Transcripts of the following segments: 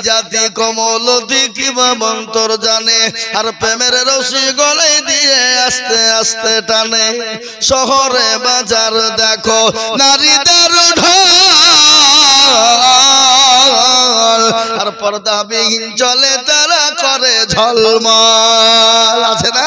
জাতি কমলতি কিবা মন্তর জানে আর প্রেমের রশি গলায় দিয়ে আস্তে আস্তে টানে শহরে বাজার দেখো নারীদের ঢল আর পর্দাবিহীন চলে তারা করে ঝলমল আছে না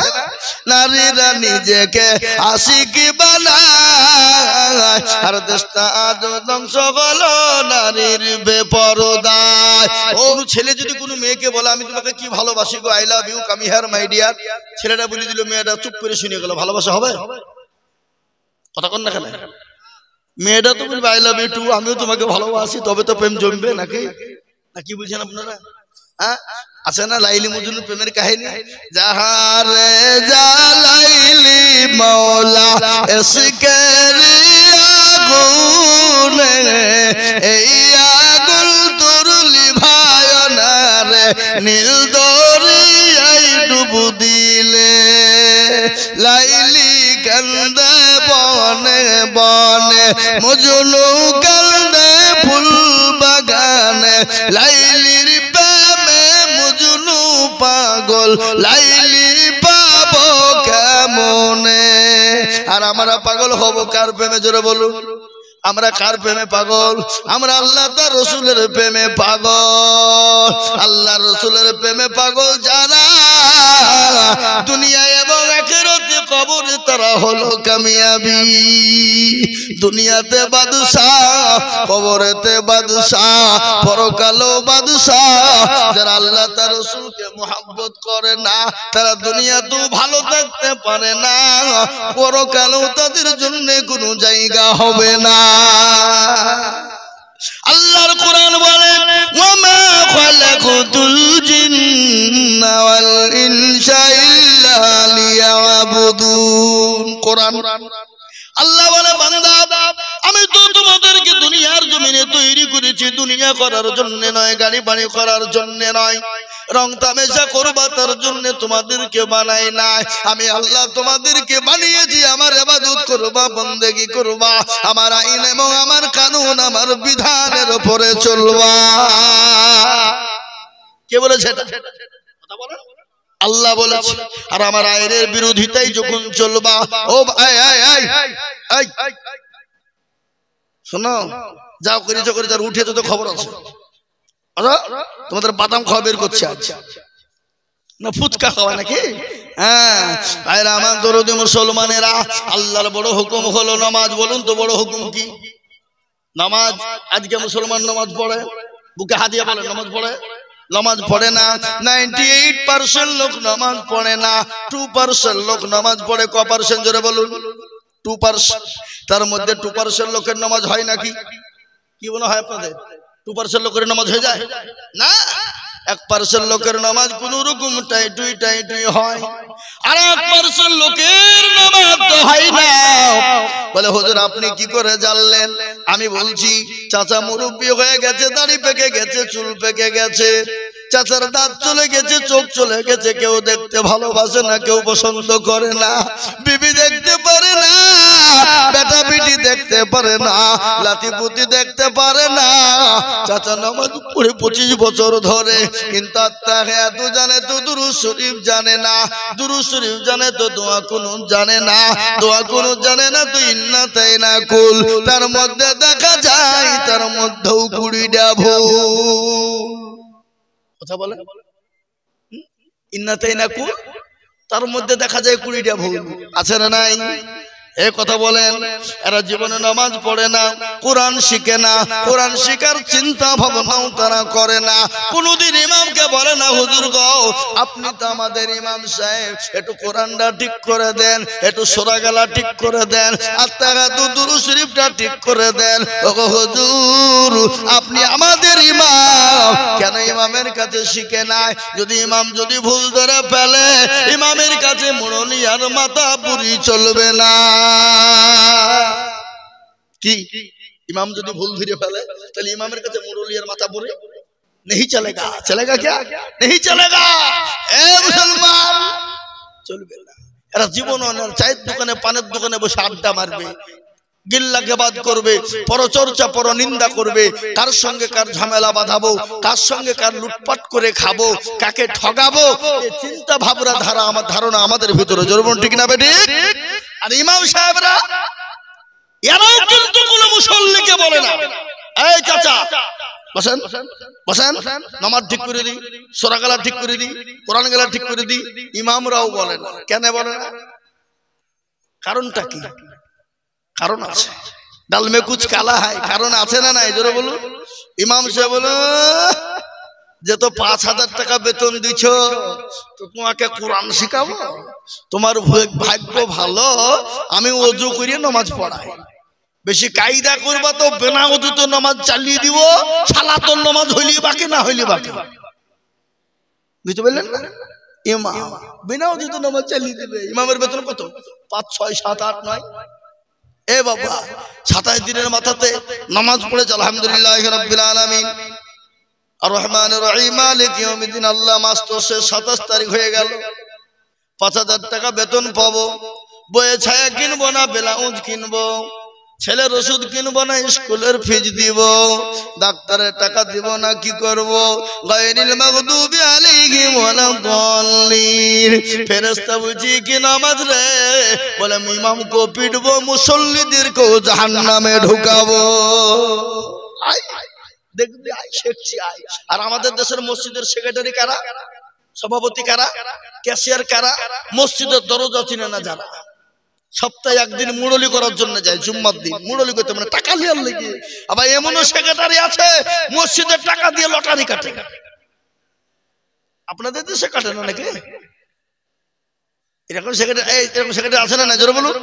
নারীরা নিজেকে আশিকি বানায় আর দেশটা আজ ধ্বংস হলো নারীর বেপরদায় ও ছেলে যদি কোনো মেয়েকে বলে আমি তোমাকে কি ভালোবাসি গো I love you come here my dear ছেলেটা বলে দিল মেয়েটা চুপ করে শুনে গেল ভালোবাসা হবে কথা কোন না কেন মেয়েটা তো বলবে আই লাভ ইউ টু আমিও তোমাকে ভালোবাসি তবে তো প্রেম জমবে নাকি না কি বলছেন আপনারা হ্যাঁ আছে না লাইলি মজনু প্রেমের কাহিনী জাহারে জালাইলি মাওলা ইশকের আগুনে এই আগুন তোর লিভায় না রে নীল দরিয়ায় ডুব দিলে লাইলি কান্দে বনে বনে মজনু কান্দে ফুল বাগানে লাইলির প্রেমে মজনু পাগল লাইলি পাবো কেমনে আর আমরা পাগল হব কার প্রেমে জোরে বলুন আমরা কার প্রেমে পাগল আমরা আল্লাহ তার রাসূলের প্রেমে পাগল আল্লাহ রাসূলের প্রেমে পাগল যারা দুনিয়া এবং আখিরাতে কবরে তারা হলো কামিয়াবি দুনিয়াতে বাদশা কবরেতে বাদশা পরকালেও বাদশা যারা আল্লাহ তার রাসূলকে মুহাব্বত করে না তারা দুনিয়াতেও ভালো থাকতে পারে না পরকালেও তাদের জন্য কোনো জায়গা হবে না আল্লাহর কোরআন বলে ওয়ামা খালাকুতুল জিন্না ওয়াল ইনসা ইল্লা লিয়াবুদুন কোরআন আল্লাহ বলে বান্দা আমি তো তোমাদেরকে দুনিয়ার জমিনে তৈরি করেছি দুনিয়া করার জন্য নয় গাড়ি বাড়ি করার জন্য নয় রং তামাশা করবা তার জন্য তোমাদেরকে বানাই নাই আমি আল্লাহ তোমাদেরকে বানিয়েছি আমার ইবাদত করবা বন্দেগী করবা আমার আইন এবং আমার কানুন আমার বিধানের উপরে চলবা কে বলেছে এটা কথা বলেন আল্লাহ বলেছে আর আমার আইনের বিরোধিতাই যখন চলবা ও শোনো যাও করেছো করে যার উঠেছো তো খবর আছে তোমাদের বাদাম খাওয়া বের করছে আজ না ফুচকা খাওয়া নাকি হ্যাঁ ভাইরা আমার দরদি মুসলমানেরা আল্লাহর বড় হুকুম হলো নামাজ বলুন তো বড় হুকুম কি নামাজ আজকে মুসলমান নামাজ পড়ে বুকে হাত দিয়ে বলে নামাজ পড়ে নামাজ পড়ে না 98% লোক নামাজ পড়ে না 2% লোক নামাজ পড়ে ক পার্সেন্ট জোরে বলুন 2% তার মধ্যে 2% লোকের নামাজ হয় নাকি কি মনে হয় আপনাদের 2% লোকের নামাজ হয়ে যায় না 1% লোকের নামাজ কোন রকম টাই হয় আর 1% লোকের নামাজ তো হয় না বলে হুজুর আপনি কি করে জানলেন আমি বলছি চাচা মুরব্বি হয়ে গেছে দাড়ি পেকে গেছে চুল পেকে গেছে চাচার দাঁত চলে গেছে চোখ চলে গেছে কেউ দেখতে ভালোবাসে না কেউ পছন্দ করে না বিবি দেখতে পারে না বেটা বিটি দেখতে পারে না লাতিপুতি দেখতে পারে না চাচা নামাজ পড়ে 25 বছর ধরে কিন্তু আত্মাহিয়াতু জানে তো দুরূদ শরীফ জানে না দুরূদ শরীফ জানে তো দোয়া কুনুত জানে না দোয়া কুনুত জানে না তো ইন্না তাইনা কুল তার মধ্যে দেখা যায় তার মধ্যেও 20টা ভুল কথা বলে ইন্না তাইনা কুল তার মধ্যে দেখা যায় 20টা ভুল আছে না নাই এই কথা বলেন এরা জীবনে নামাজ পড়ে না কোরআন শিখে না কোরআন শিখার চিন্তা ভাবনাও তারা করে না কোনদিন ইমামকে বলে না হুজুর গো আপনি তো আমাদের ইমাম সাহেব একটু কোরআনটা ঠিক করে দেন একটু সূরা গালা ঠিক করে দেন আত্তাহিয়াতু দুরূদ শরীফটা ঠিক করে দেন ওগো হুজুর আপনি আমাদের ইমাম কেন ইমামের কাছে শিখে নাই যদি ইমাম যদি ভুল ধরে ফেলে ইমামের কাছে মুড়নিয়ার মাথা পুরি চলবে না কি इमाम যদি ভুল ধরে ফেলে তাহলে ইমামের কাছে মুরলিয়ার মাথা পড়ে नहीं चलेगा चलेगा क्या नहीं चलेगा ए मुसलमान চলবে না এরা জীবন চায়ের দোকানে পানের দোকানে বসে আড্ডা মারবে গিল্লাকে বাদ করবে, পরচর্চা পরনিন্দা করবে, কার সঙ্গে কার ঝামেলা বাঁধাবো, কার সঙ্গে কার লুটপাট করে খাবো, কাকে ঠগাবো, এই চিন্তা ভাবনা ধারণা আমাদের ভিতরে জরুরি, ঠিক না বেটি? আর ইমাম সাহেবরা এরাও কিন্তু কোন মুসল্লিকে বলে না, এই চাচা বসেন বসেন, নামাজ ঠিক করে দিই, সূরা গেলা ঠিক করে দিই, কোরআন গেলা ঠিক করে দিই। ইমামরাও বলে না। কেন বলে না? কারণটা কি? কারণ আছে। ডাল মে কুছ কালা হয়, কারণ আছে না নাই? জোরে বলুন। ইমাম সাহেব বলো যে তো 5,000 টাকা বেতন দিছ, তো তোমাকে কোরআন শিখাবো? তোমার ভাগ্য ভালো আমি ওযু করে নামাজ পড়াই। বেশি কায়দা করবা তো বিনা ওযুতে নামাজ চালিয়ে দিব, সালাতুন নামাজ হইলি বাকি, না হইলি বাকি। বুঝতে পারলেন না? ইমাম বিনা ওযুতে নামাজ চালিয়ে দিবে। ইমামের বেতন কত? 5, 6, 7, 8, 9। এ বাবা 27 দিনের মাথাতে নামাজ পড়েছে আলহামদুলিল্লাহি রাব্বিল আলামিন আর রহমানির রহিম মালিক ইয়াউমিদ্দিন। আল্লাহ মাস তো শেষ, 27 তারিখ হয়ে গেল। 5,000 টাকা বেতন পাবো, বইয়ে ছায়া কিনবো না ব্লাউজ কিনবো, ছেলের ওষুধ কিনবো না স্কুলের ফিজ দিব, ডাক্তারের টাকা দিব না, কি করব? গায়রিল মাগদুবি আলাইহিম ওয়ালাদ-দাল্লিন। ফেরেশতা বুঝি কি নামাজ রে? বলে ইমামকে পিটবো, মুসল্লিদেরকেও জাহান্নামে ঢুকাবো। আই দেখবি, আই শেখছি আই। আর আমাদের দেশের মসজিদের সেক্রেটারি কারা, সভাপতি কারা, ক্যাশিয়ার কারা, মসজিদের দরজা চিনে না যারা, সপ্তাহে একদিন মুরলি করার জন্য যায়, জুম্মার দিন মুরলি করতে, মানে টাকা লিয়ার লেগে। আবার এমনও সেক্রেটারি আছে মসজিদের টাকা দিয়ে লটারি কাটে। আপনাদের দেশে কাটে না নাকি? এরকম সেক্রেটারি আছে না? জোরে বলুন।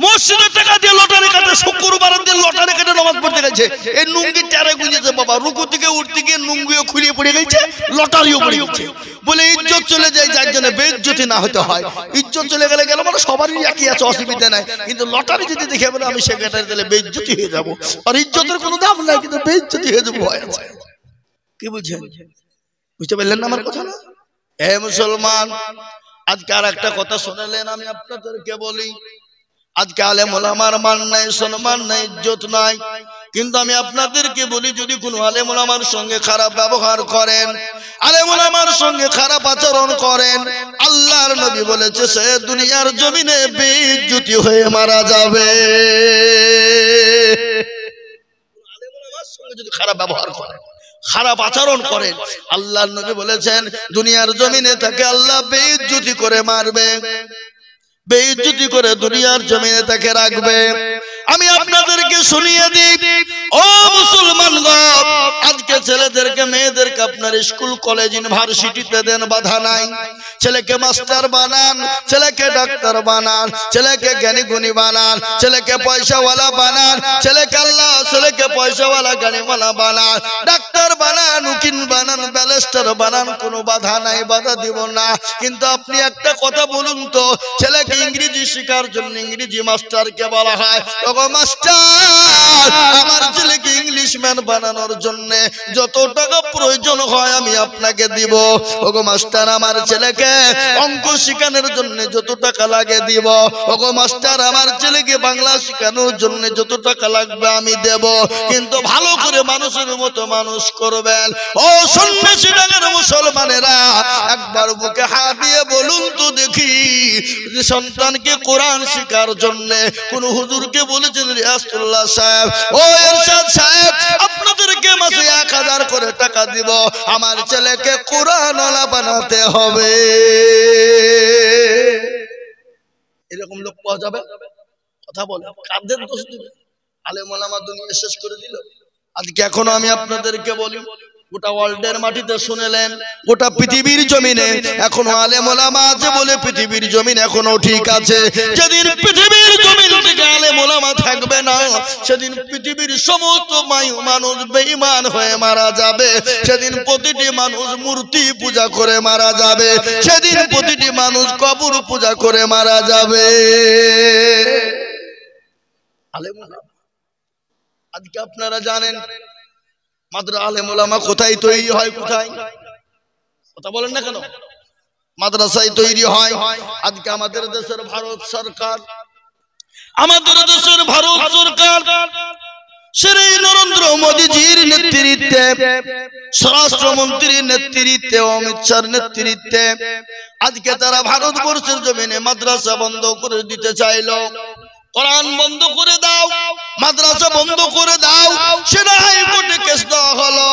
মসজিদের টাকা দিয়ে লটারি কাটে, শুক্রবারের দিন লটারি কাটে নামাজ পড়তে গেছে, এই লুঙ্গি টারে গুঁজেছে বাবা, রুকু থেকে উঠতে গিয়ে লুঙ্গিও খুলিয়ে পড়ে গেছে, লটারিও পড়ে গেছে। বলে ইজ্জত চলে যায়, যার জন্য বেইজ্জতি না হতে হয়। ইজ্জত চলে গেলে মানে সবারই একই আছে, অসুবিধা নাই। কিন্তু লটারি যদি দেখে বলে আমি সেক্রেটারি, দিলে বেইজ্জতি হয়ে যাবো। আর ইজ্জতের কোনো দাম নাই, কিন্তু বেইজ্জতি হয়ে যাবো। কি বুঝছেন? বুঝতে পারলেন না আমার কথা? না এ মুসলমান, আজকে আর একটা কথা শুনলেন, আমি আপনাদেরকে বলি, আজকে আলেম ওলামার মান নাই, সম্মান নাই, ইজ্জত নাই। কিন্তু আমি আপনাদেরকে বলি, যদি কোনো আলেম ওলামার সঙ্গে খারাপ ব্যবহার করেন, আলেম ওলামার সঙ্গে খারাপ আচরণ করেন, আল্লাহর নবী বলেছে সে দুনিয়ার জমিনে বেইজ্জতি হয়ে মারা যাবে। আলেম ওলামার সঙ্গে যদি খারাপ ব্যবহার করেন, খারাপ আচরণ করেন, আল্লাহর নবী বলেছেন দুনিয়ার জমিনে তাকে আল্লাহ বেইজ্জতি করে মারবে, বেইজ্জতি করে দুনিয়ার জমিনে তাকে রাখবে। আমি আপনাদেরকে শুনিয়ে দিই, ও মুসলমানগণ, আজকে ছেলেদেরকে মেয়েদেরকে আপনার স্কুল কলেজ ইউনিভার্সিটিতে দেন, বাধা নাই। ছেলেকে মাস্টার বানান, ছেলেকে ডাক্তার বানান, ছেলেকে জ্ঞানী গুণী বানান, ছেলেকে পয়সাওয়ালা বানান, ছেলেকে আল্লাহ ছেলেকে পয়সাওয়ালা জ্ঞানীওয়ালা বানান, ডাক্তার বানান, উকিল বানান, ব্যারিস্টার বানান, কোনো বাধা নাই, বাধা দিব না। কিন্তু আপনি একটা কথা বলুন তো, ছেলেকে ইংরেজি শেখার জন্য ইংরেজি মাস্টারকে বলা হয়, ওগো মাস্টার আমার ছেলেকে ইংলিশম্যান বানানোর জন্য যত টাকা প্রয়োজন হয় আমি আপনাকে দিব। ওগো মাস্টার আমার ছেলেকে অঙ্ক শেখানোর জন্য যত টাকা লাগে দিব। ওগো মাস্টার আমার ছেলেকে বাংলা শেখানোর জন্য যত টাকা লাগবে আমি দেব। কিন্তু ভালো করে মানুষের মতো মানুষ করবেন। ও সন্ন্যাসী ডাঙের মুসলমানেরা, একবার বুকে হাত দিয়ে বলুন তো দেখি, সন্তানকে কোরআন শেখার জন্য কোন হুজুরকে বলেছেন রিয়াজুল্লাহ সাহেব, ও ইরশাদ সাহেব আপনাদেরকে মাসে 1000 করে টাকা দিব, আমার ছেলেকে কোরআনওয়ালা বানাতে হবে? এরকম লোক পাওয়া যাবে? কথা বলে কাদের দোষ দিবে? আলেম ওলামা দুনিয়া শেষ করে দিল। আজকে এখনো আমি আপনাদেরকে বলি, গোটা ওয়ার্ল্ডের মাটিতে শুনেলেন, গোটা পৃথিবীর জমিনে এখনো আলেম ওলামা আছে বলে পৃথিবীর জমিন এখনো ঠিক আছে। যেদিন পৃথিবীর জমিন থেকে আলেম ওলামা থাকবে না, সেদিন পৃথিবীর সমস্ত মানুষ বেঈমান হয়ে মারা যাবে। সেদিন প্রতিটি মানুষ মূর্তি পূজা করে মারা যাবে। সেদিন প্রতিটি মানুষ কবর পূজা করে মারা যাবে। আলেম ওলামা আজকে আপনারা জানেন মাদ্রাসা আলেম ওলামা কোথায় তৈরি হয়? কোথায়? কথা বলেন না কেন? মাদ্রাসায় তৈরি হয়। আজকে আমাদের দেশের ভারত সরকার আমাদের দেশের ভারত সরকার শ্রী নরেন্দ্র মোদীজির নেতৃত্বে, স্বরাষ্ট্রমন্ত্রীর নেতৃত্বে, অমিত শাহর নেতৃত্বে আজকে তারা ভারতবর্ষের জমিনে মাদ্রাসা বন্ধ করে দিতে চাইলো। কোরআন বন্ধ করে দাও, মাদ্রাসা বন্ধ করে দাও, সেটা হাইকোর্টে কেস দেওয়া হলো,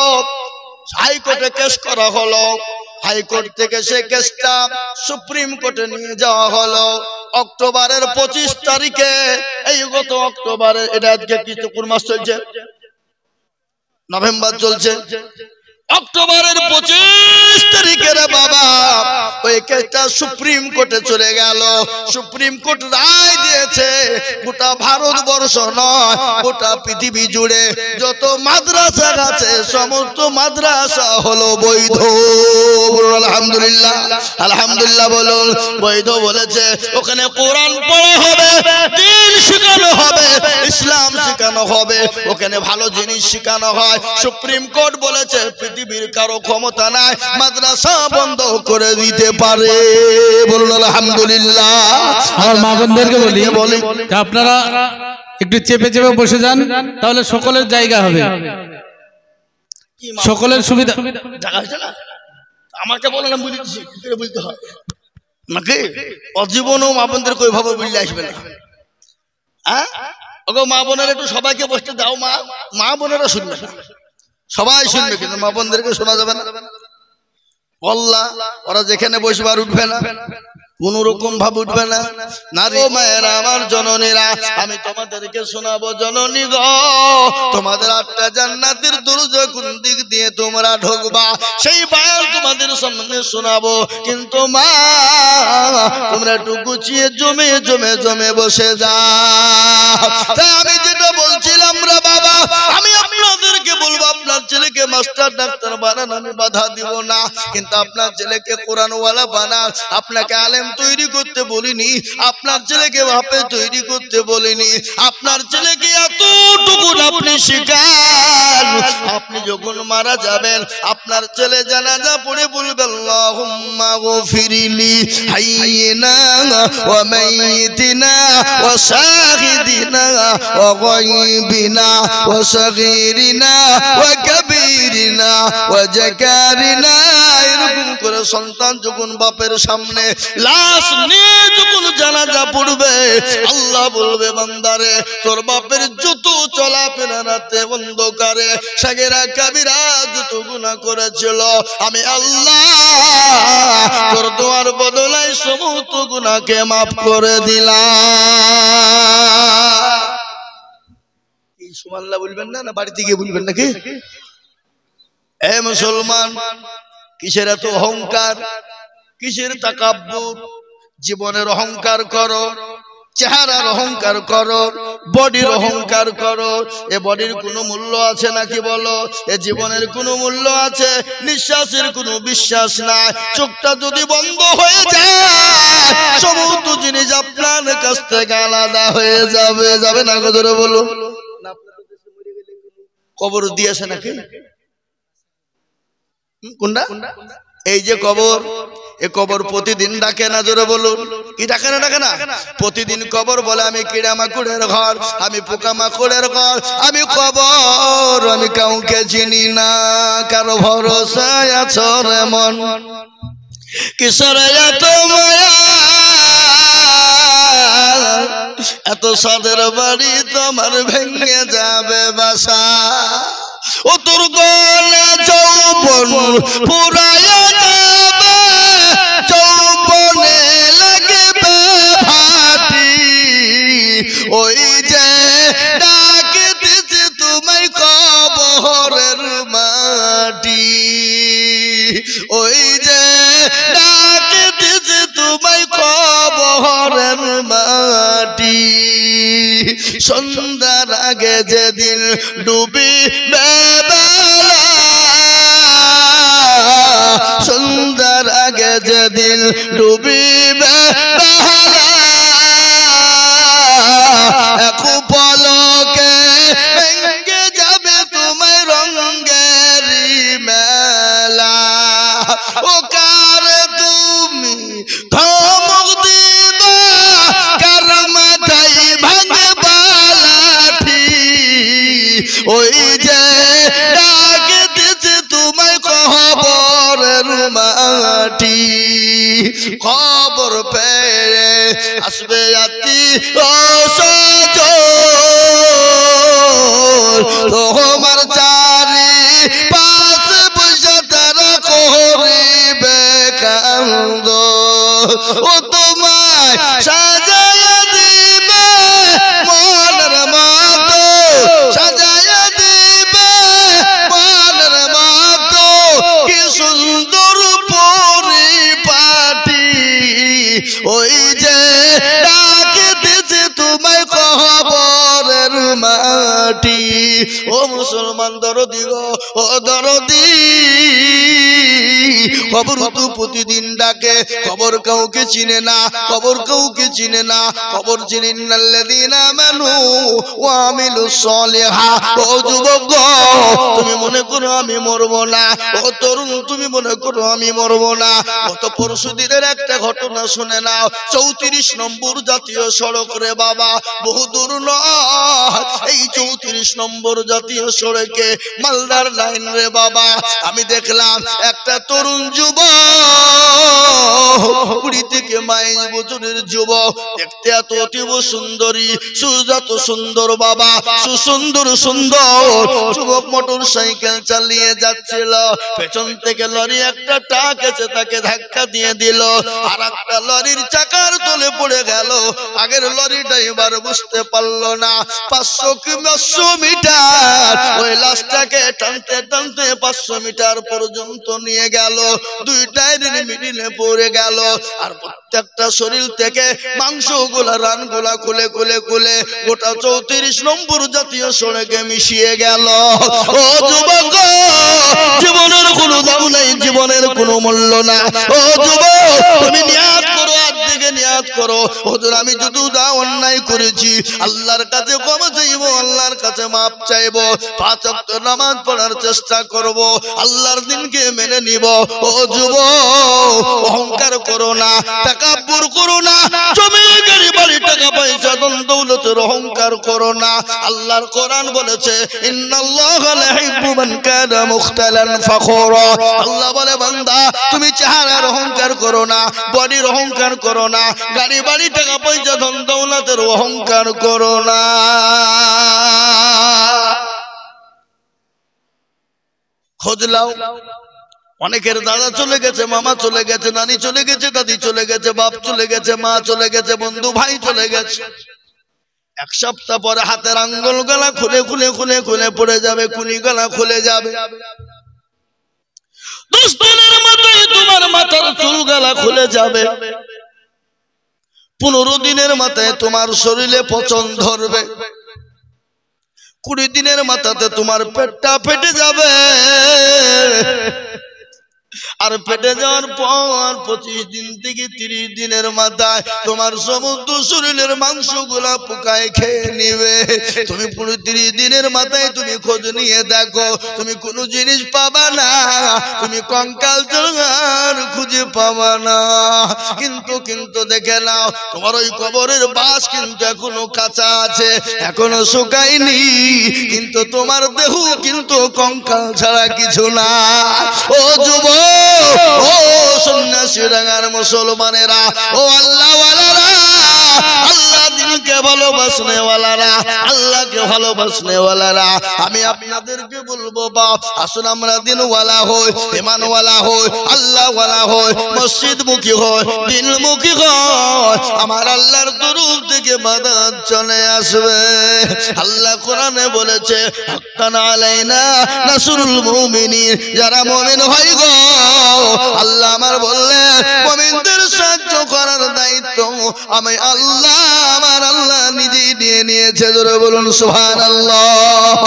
হাইকোর্টে কেস করা হলো। হাইকোর্ট থেকে সে কেসটা সুপ্রিম কোর্টে নিয়ে যাওয়া হলো। অক্টোবরের 25 তারিখে, এই গত অক্টোবরে, এটা আজকে কি কোন মাস চলছে? নভেম্বর চলছে। অক্টোবরের 25 তারিখে রে বাবা ওই কেসটা সুপ্রিম কোর্টে চলে গেল। সুপ্রিম কোর্ট রায় দিয়েছে গোটা ভারতবর্ষ নয়, গোটা পৃথিবী জুড়ে যত মাদ্রাসা আছে সমস্ত মাদ্রাসা হলো বৈধ। বলুন আলহামদুলিল্লাহ, আলহামদুলিল্লাহ বলুন। বৈধ বলেছে, ওখানে কোরআন পড়া হবে, দ্বীন শেখানো হবে, ইসলাম শেখানো হবে, ওখানে ভালো জিনিস শেখানো হয়। সুপ্রিম কোর্ট বলেছে পৃথিবীর কারো ক্ষমতা নাই মাদ্রাসা বন্ধ করে দিতে পারে। বলুন আলহামদুলিল্লাহ। আমার মা বোনদেরকে বলি আপনারা একটু চেপে চেপে বসে যান, তাহলে সকলের জায়গা হবে, সকলের সুবিধা। আমাকে বলে না বুঝেছি, বুঝতে হয় নাকি? অজীবনও মা বোনদেরকে ওইভাবে বুঝলে আসবে না। হ্যাঁ ওগো মা বোনেরা একটু সবাইকে বসতে দাও। মা বোনেরা শুনবে না, সবাই শুনবে, কিন্তু মা বোনদেরকে শোনা যাবে না। বললা ওরা যেখানে বসবে আর উঠবে না, কোন রকম ভাবে উঠবে না। নারী মায়েরা আমার জননীরা, আমি তোমাদেরকে শোনাবো জননী গো, তোমাদের 8টা জান্নাতের দরজা কোন দিক দিয়ে তোমরা ঢুকবা সেই বয়ান তোমাদের সামনে শোনাবো। কিন্তু মা তোমরা একটু গুছিয়ে জমে জমে জমে বসে যাও। তাই আমি যেটা বলছিলাম রে বাবা, আমি আপনাদেরকে বলবো আপনার ছেলেকে মাস্টার ডাক্তার বানান, আমি বাধা দিব না, কিন্তু আপনার ছেলেকে কোরআনওয়ালা বানান। আপনাকে আলেম তৈরি করতে বলিনি, আপনার ছেলেকে বাপে তৈরি করতে বলিনি, আপনার ছেলেকে এতটুকু আপনি শিখান। আপনি যখন মারা যাবেন আপনার ছেলে জানাজা পড়ে বলবে আল্লাহুম্মা গফিরলি হাইয়িনা ওয়া মাইয়িতিনা ওয়া শাহিদিনা ওয়া গায়বিনা ওয়া সগীরিনা ওয়া কাবীরিনা ওয়া যাকারিনা। এরকম করে সন্তান যখন বাপের সামনে লাশ নিয়ে যখন জানাজা পড়বে, আল্লাহ বলবে বান্দারে তোর বাপের যত চলাফেরা রাতে অন্ধকারে সাগেরা কাবিরা যত গুনাহ করেছিল, আমি আল্লাহ তোর দোয়ার বদলায় সমস্ত গুনাহকে মাফ করে দিলাম। এই সুবহানাল্লাহ বলবেন না, না বাড়িতে গিয়ে বলবেন নাকি? এ মুসলমান, কিসের এত অহংকার, কিসের তাকাব্বুর? জীবনের অহংকার করো, চেহারার অহংকার করো, বডির অহংকার করো। এ বডির কোনো মূল্য আছে নাকি বলো? এ জীবনের কোনো মূল্য আছে? নিঃশ্বাসের কোনো বিশ্বাস নাই। চোখটা যদি বন্ধ হয়ে যায় সমস্ত জিনিস আপনার কাছ থেকে আলাদা হয়ে যাবে। যাবে না? জোরে বলো। কবর দিয়েছে নাকি? কোনটা? এই যে কবর, এ কবর প্রতিদিন ডাকে না? জোরে বলুন। কি ডাকে না? ডাকে না? প্রতিদিন কবর বলে আমি কিড়া মাকুড়ের ঘর, আমি পোকা মাকুড়ের ঘর, আমি কবর, আমি কাউকে চিনি না, কারো ভরসায় আছো রে মন, কিসের এত মায়া, এত সাদের বাড়ি তোমার ভেঙে যাবে বাসা। ও তোর গলে যৌবন পুরায়া যাবে, যৌবনে লাগবে ভাটি, ওই যে ডাকে দিছে তোমায় কবরের মাটি, ওই যে ডাকে দিছে তোমায় কবরের মাটি। সন্ধ্যার আগে যেদিন ডুবিবে বেলা, সন্ধ্যার আগে যেদিন ডুবিবে বেলা, এক পলকে ভেঙে যাবে তোমায় রঙের মেলা। ও কার তুমি ধমক দিবা, কার মাথায় ভাঙ কবরের মাটি খবর পেয়ে আসবে আতি তোমার চারি পাশ বসে তারা করিবে কান্দ ও তোমায় সাজায়া দিবে মনের মতো সাজায়া দিবে মনের মতো কি সুন্দর পরিপাটি ওই যে ডাকে দিছে তোমায় কবরের মাটি ও মুসলমান দরদি গো ও দরদি কবর তো প্রতিদিন ডাকে কবর কাউকে চিনে না কবর কাউকে চিনে না কবর চিনেন আল্লাযীনা আমানু ওয়া আমিলুস সলিহাত ও যুবক তুমি মনে করো আমি মরব না ও তরুণ তুমি মনে করো আমি মরব না গত পরশুদিনের একটা ঘটনা শুনে নাও 34 নম্বর জাতীয় সড়ক রে বাবা বহু দূর নয় এই 34 নম্বর জাতীয় সড়কে মালদার লাইন রে বাবা আমি দেখলাম একটা তরুণ যুবক 20 থেকে 22 বছরের যুবক দেখতে এত অতীব সুন্দরী সুজাত সুন্দর বাবা সুন্দর সুন্দর যুবক মোটর সাইকেল চালিয়ে যাচ্ছিল পেছন থেকে লরি একটা ট্রাক এসে তাকে ধাক্কা দিয়ে দিল আর একটা লরির চাকার তলে পড়ে গেল আগের লরি ড্রাইভার বুঝতে পারলো না 500 মিটার ওই লাশটাকে টানতে টানতে 500 মিটার পর্যন্ত নিয়ে গেল দুই টায়ারের মিডিলে পড়ে গেল আর প্রত্যেকটা শরীর থেকে মাংসগুলা রানগুলা খুলে খুলে খুলে গোটা 34 নম্বর জাতীয় সড়কে মিশিয়ে গেল ও যুবক জীবনের কোনো দাম নাই জীবনের কোনো মূল্য না ও যুবক তুমি নিয়াত করো আজকে নিয়াত করো হুজুর আমি যদি অন্যায় করেছি আল্লাহর কাছে ক্ষমা চাইবো আল্লাহর কাছে মাপ চাইবো 5 ওয়াক্ত নামাজ পড়ার চেষ্টা করব আল্লাহর দিনকে মেনে নিব ও যুবক অহংকার করো না তাকাব্বুর করো না জমি গাড়ি বাড়ি টাকা পয়সা ধন দৌলতের অহংকার করো না আল্লাহর কোরআন বলেছে ইন্নাল্লাহা লা ইউহিব্বু মান কানা মুখতালান ফখুরা আল্লাহ বলে বান্দা তুমি চেহারার অহংকার করো না বডির অহংকার করো না গাড়ি বাড়ি টাকা পয়সা ধন দৌলতের অহংকার করো না খোঁজ লাও অনেকের দাদা চলে গেছে মামা চলে গেছে নানি চলে গেছে দাদি চলে গেছে বাপ চলে গেছে মা চলে গেছে বন্ধু ভাই চলে গেছে এক সপ্তাহ পরে হাতের আঙ্গুল গলা খুলে খুলে খুলে খুলে পড়ে যাবে কুনি গলা খুলে যাবে 10 দিনের মাথায় তোমার মাথার চুল গলা খুলে যাবে 15 দিনের মাথায় তোমার শরীরে পচন ধরবে 20 দিনের মাথাতে তোমার পেটটা ফেটে যাবে আর পেটে যাওয়ার পর 25 দিন থেকে 30 দিনের মাথায় তোমার সমুদ্র শরীরের মাংসগুলা পোকায় খেয়ে নিবে তুমি 30 দিনের মাথায় তুমি খোঁজ নিয়ে দেখো তুমি কোনো জিনিস পাবা না তুমি কঙ্কাল জঙ্গার খুঁজে পাবা না কিন্তু দেখে নাও তোমার ওই কবরের বাস কিন্তু এখনো কাঁচা আছে এখনো শুকায়নি কিন্তু তোমার দেহ কিন্তু কঙ্কাল ছাড়া কিছু না ও যুবক ও সন্ন্যাসী রাঙার মুসলমানেরা ও আল্লাহ ওয়ালারা আল্লাহ দিনকে ভালোবাসনে ওয়ালারা আল্লাহকে ভালোবাসনে ওয়ালারা আমি আপনাদেরকে বলবো বাপ আসুন আমরা দিনওয়ালা হই ঈমানওয়ালা হই আল্লাহওয়ালা হই মসজিদমুখী হই দিনমুখী হই আমার আল্লাহর তরফ থেকে মাদাদ চলে আসবে আল্লাহ কোরআনে বলেছে হাক্কান আলাইনা নাসরুল মুমিনিন যারা মুমিন হয় গো আল্লাহ আমার বললেন মুমিনদের সাহায্য করার দায়িত্ব আমি আল্লাহ আমার আল্লাহ নিজেই নিয়ে নিয়েছে জোরে বলুন সুবহানাল্লাহ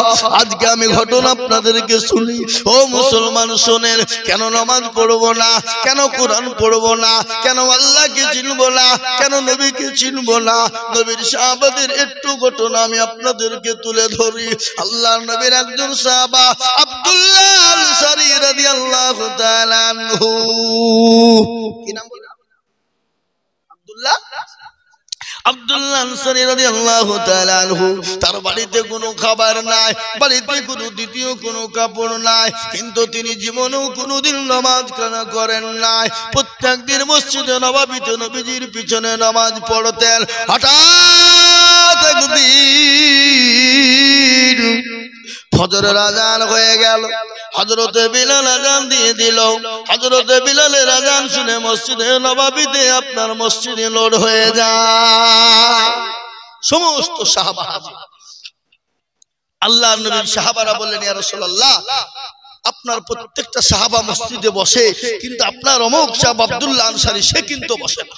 আজকে আমি ঘটনা আপনাদেরকে শুনি ও মুসলমান শুনেন কেন নামাজ পড়বো না কেন কোরআন পড়বো না কেন আল্লাহকে চিনবো না কেন নবীকে চিনবো না নবীর সাহাবাদের একটু ঘটনা আমি আপনাদেরকে তুলে ধরি আল্লাহর নবীর একজন সাহাবা আব্দুল্লাহ আল-আনসারী রাদিয়াল্লাহু তাআলা আনহু কি নাম বলে আব্দুল্লাহ আব্দুল্লাহ আনসারী রাদিয়াল্লাহু তাআলা আনহু তার বাড়িতে কোনো খাবার নাই, বাড়িতে কোনো দ্বিতীয় কোনো কাপড় নাই, কিন্তু তিনি জীবনেও কোনোদিন নামাজ কাজা করেন নাই। প্রত্যেকদিন মসজিদে নববীতে নবীজির পিছনে নামাজ পড়তেন। হঠাৎ একদিন ফজরের আজান হয়ে গেল, হযরতে বিলাল আজান দিয়ে দিল। হযরতে বিলালের আজান শুনে মসজিদে নববীতে আপনার মসজিদে লোড হয়ে যায় সমস্ত সাহাবা। আল্লাহর নবীর সাহাবারা বললেন, ইয়া রাসূলুল্লাহ, আপনার প্রত্যেকটা সাহাবা মসজিদে বসে, কিন্তু আপনার অমুক সাহাব আব্দুল্লাহ আনসারী সে কিন্তু বসে না।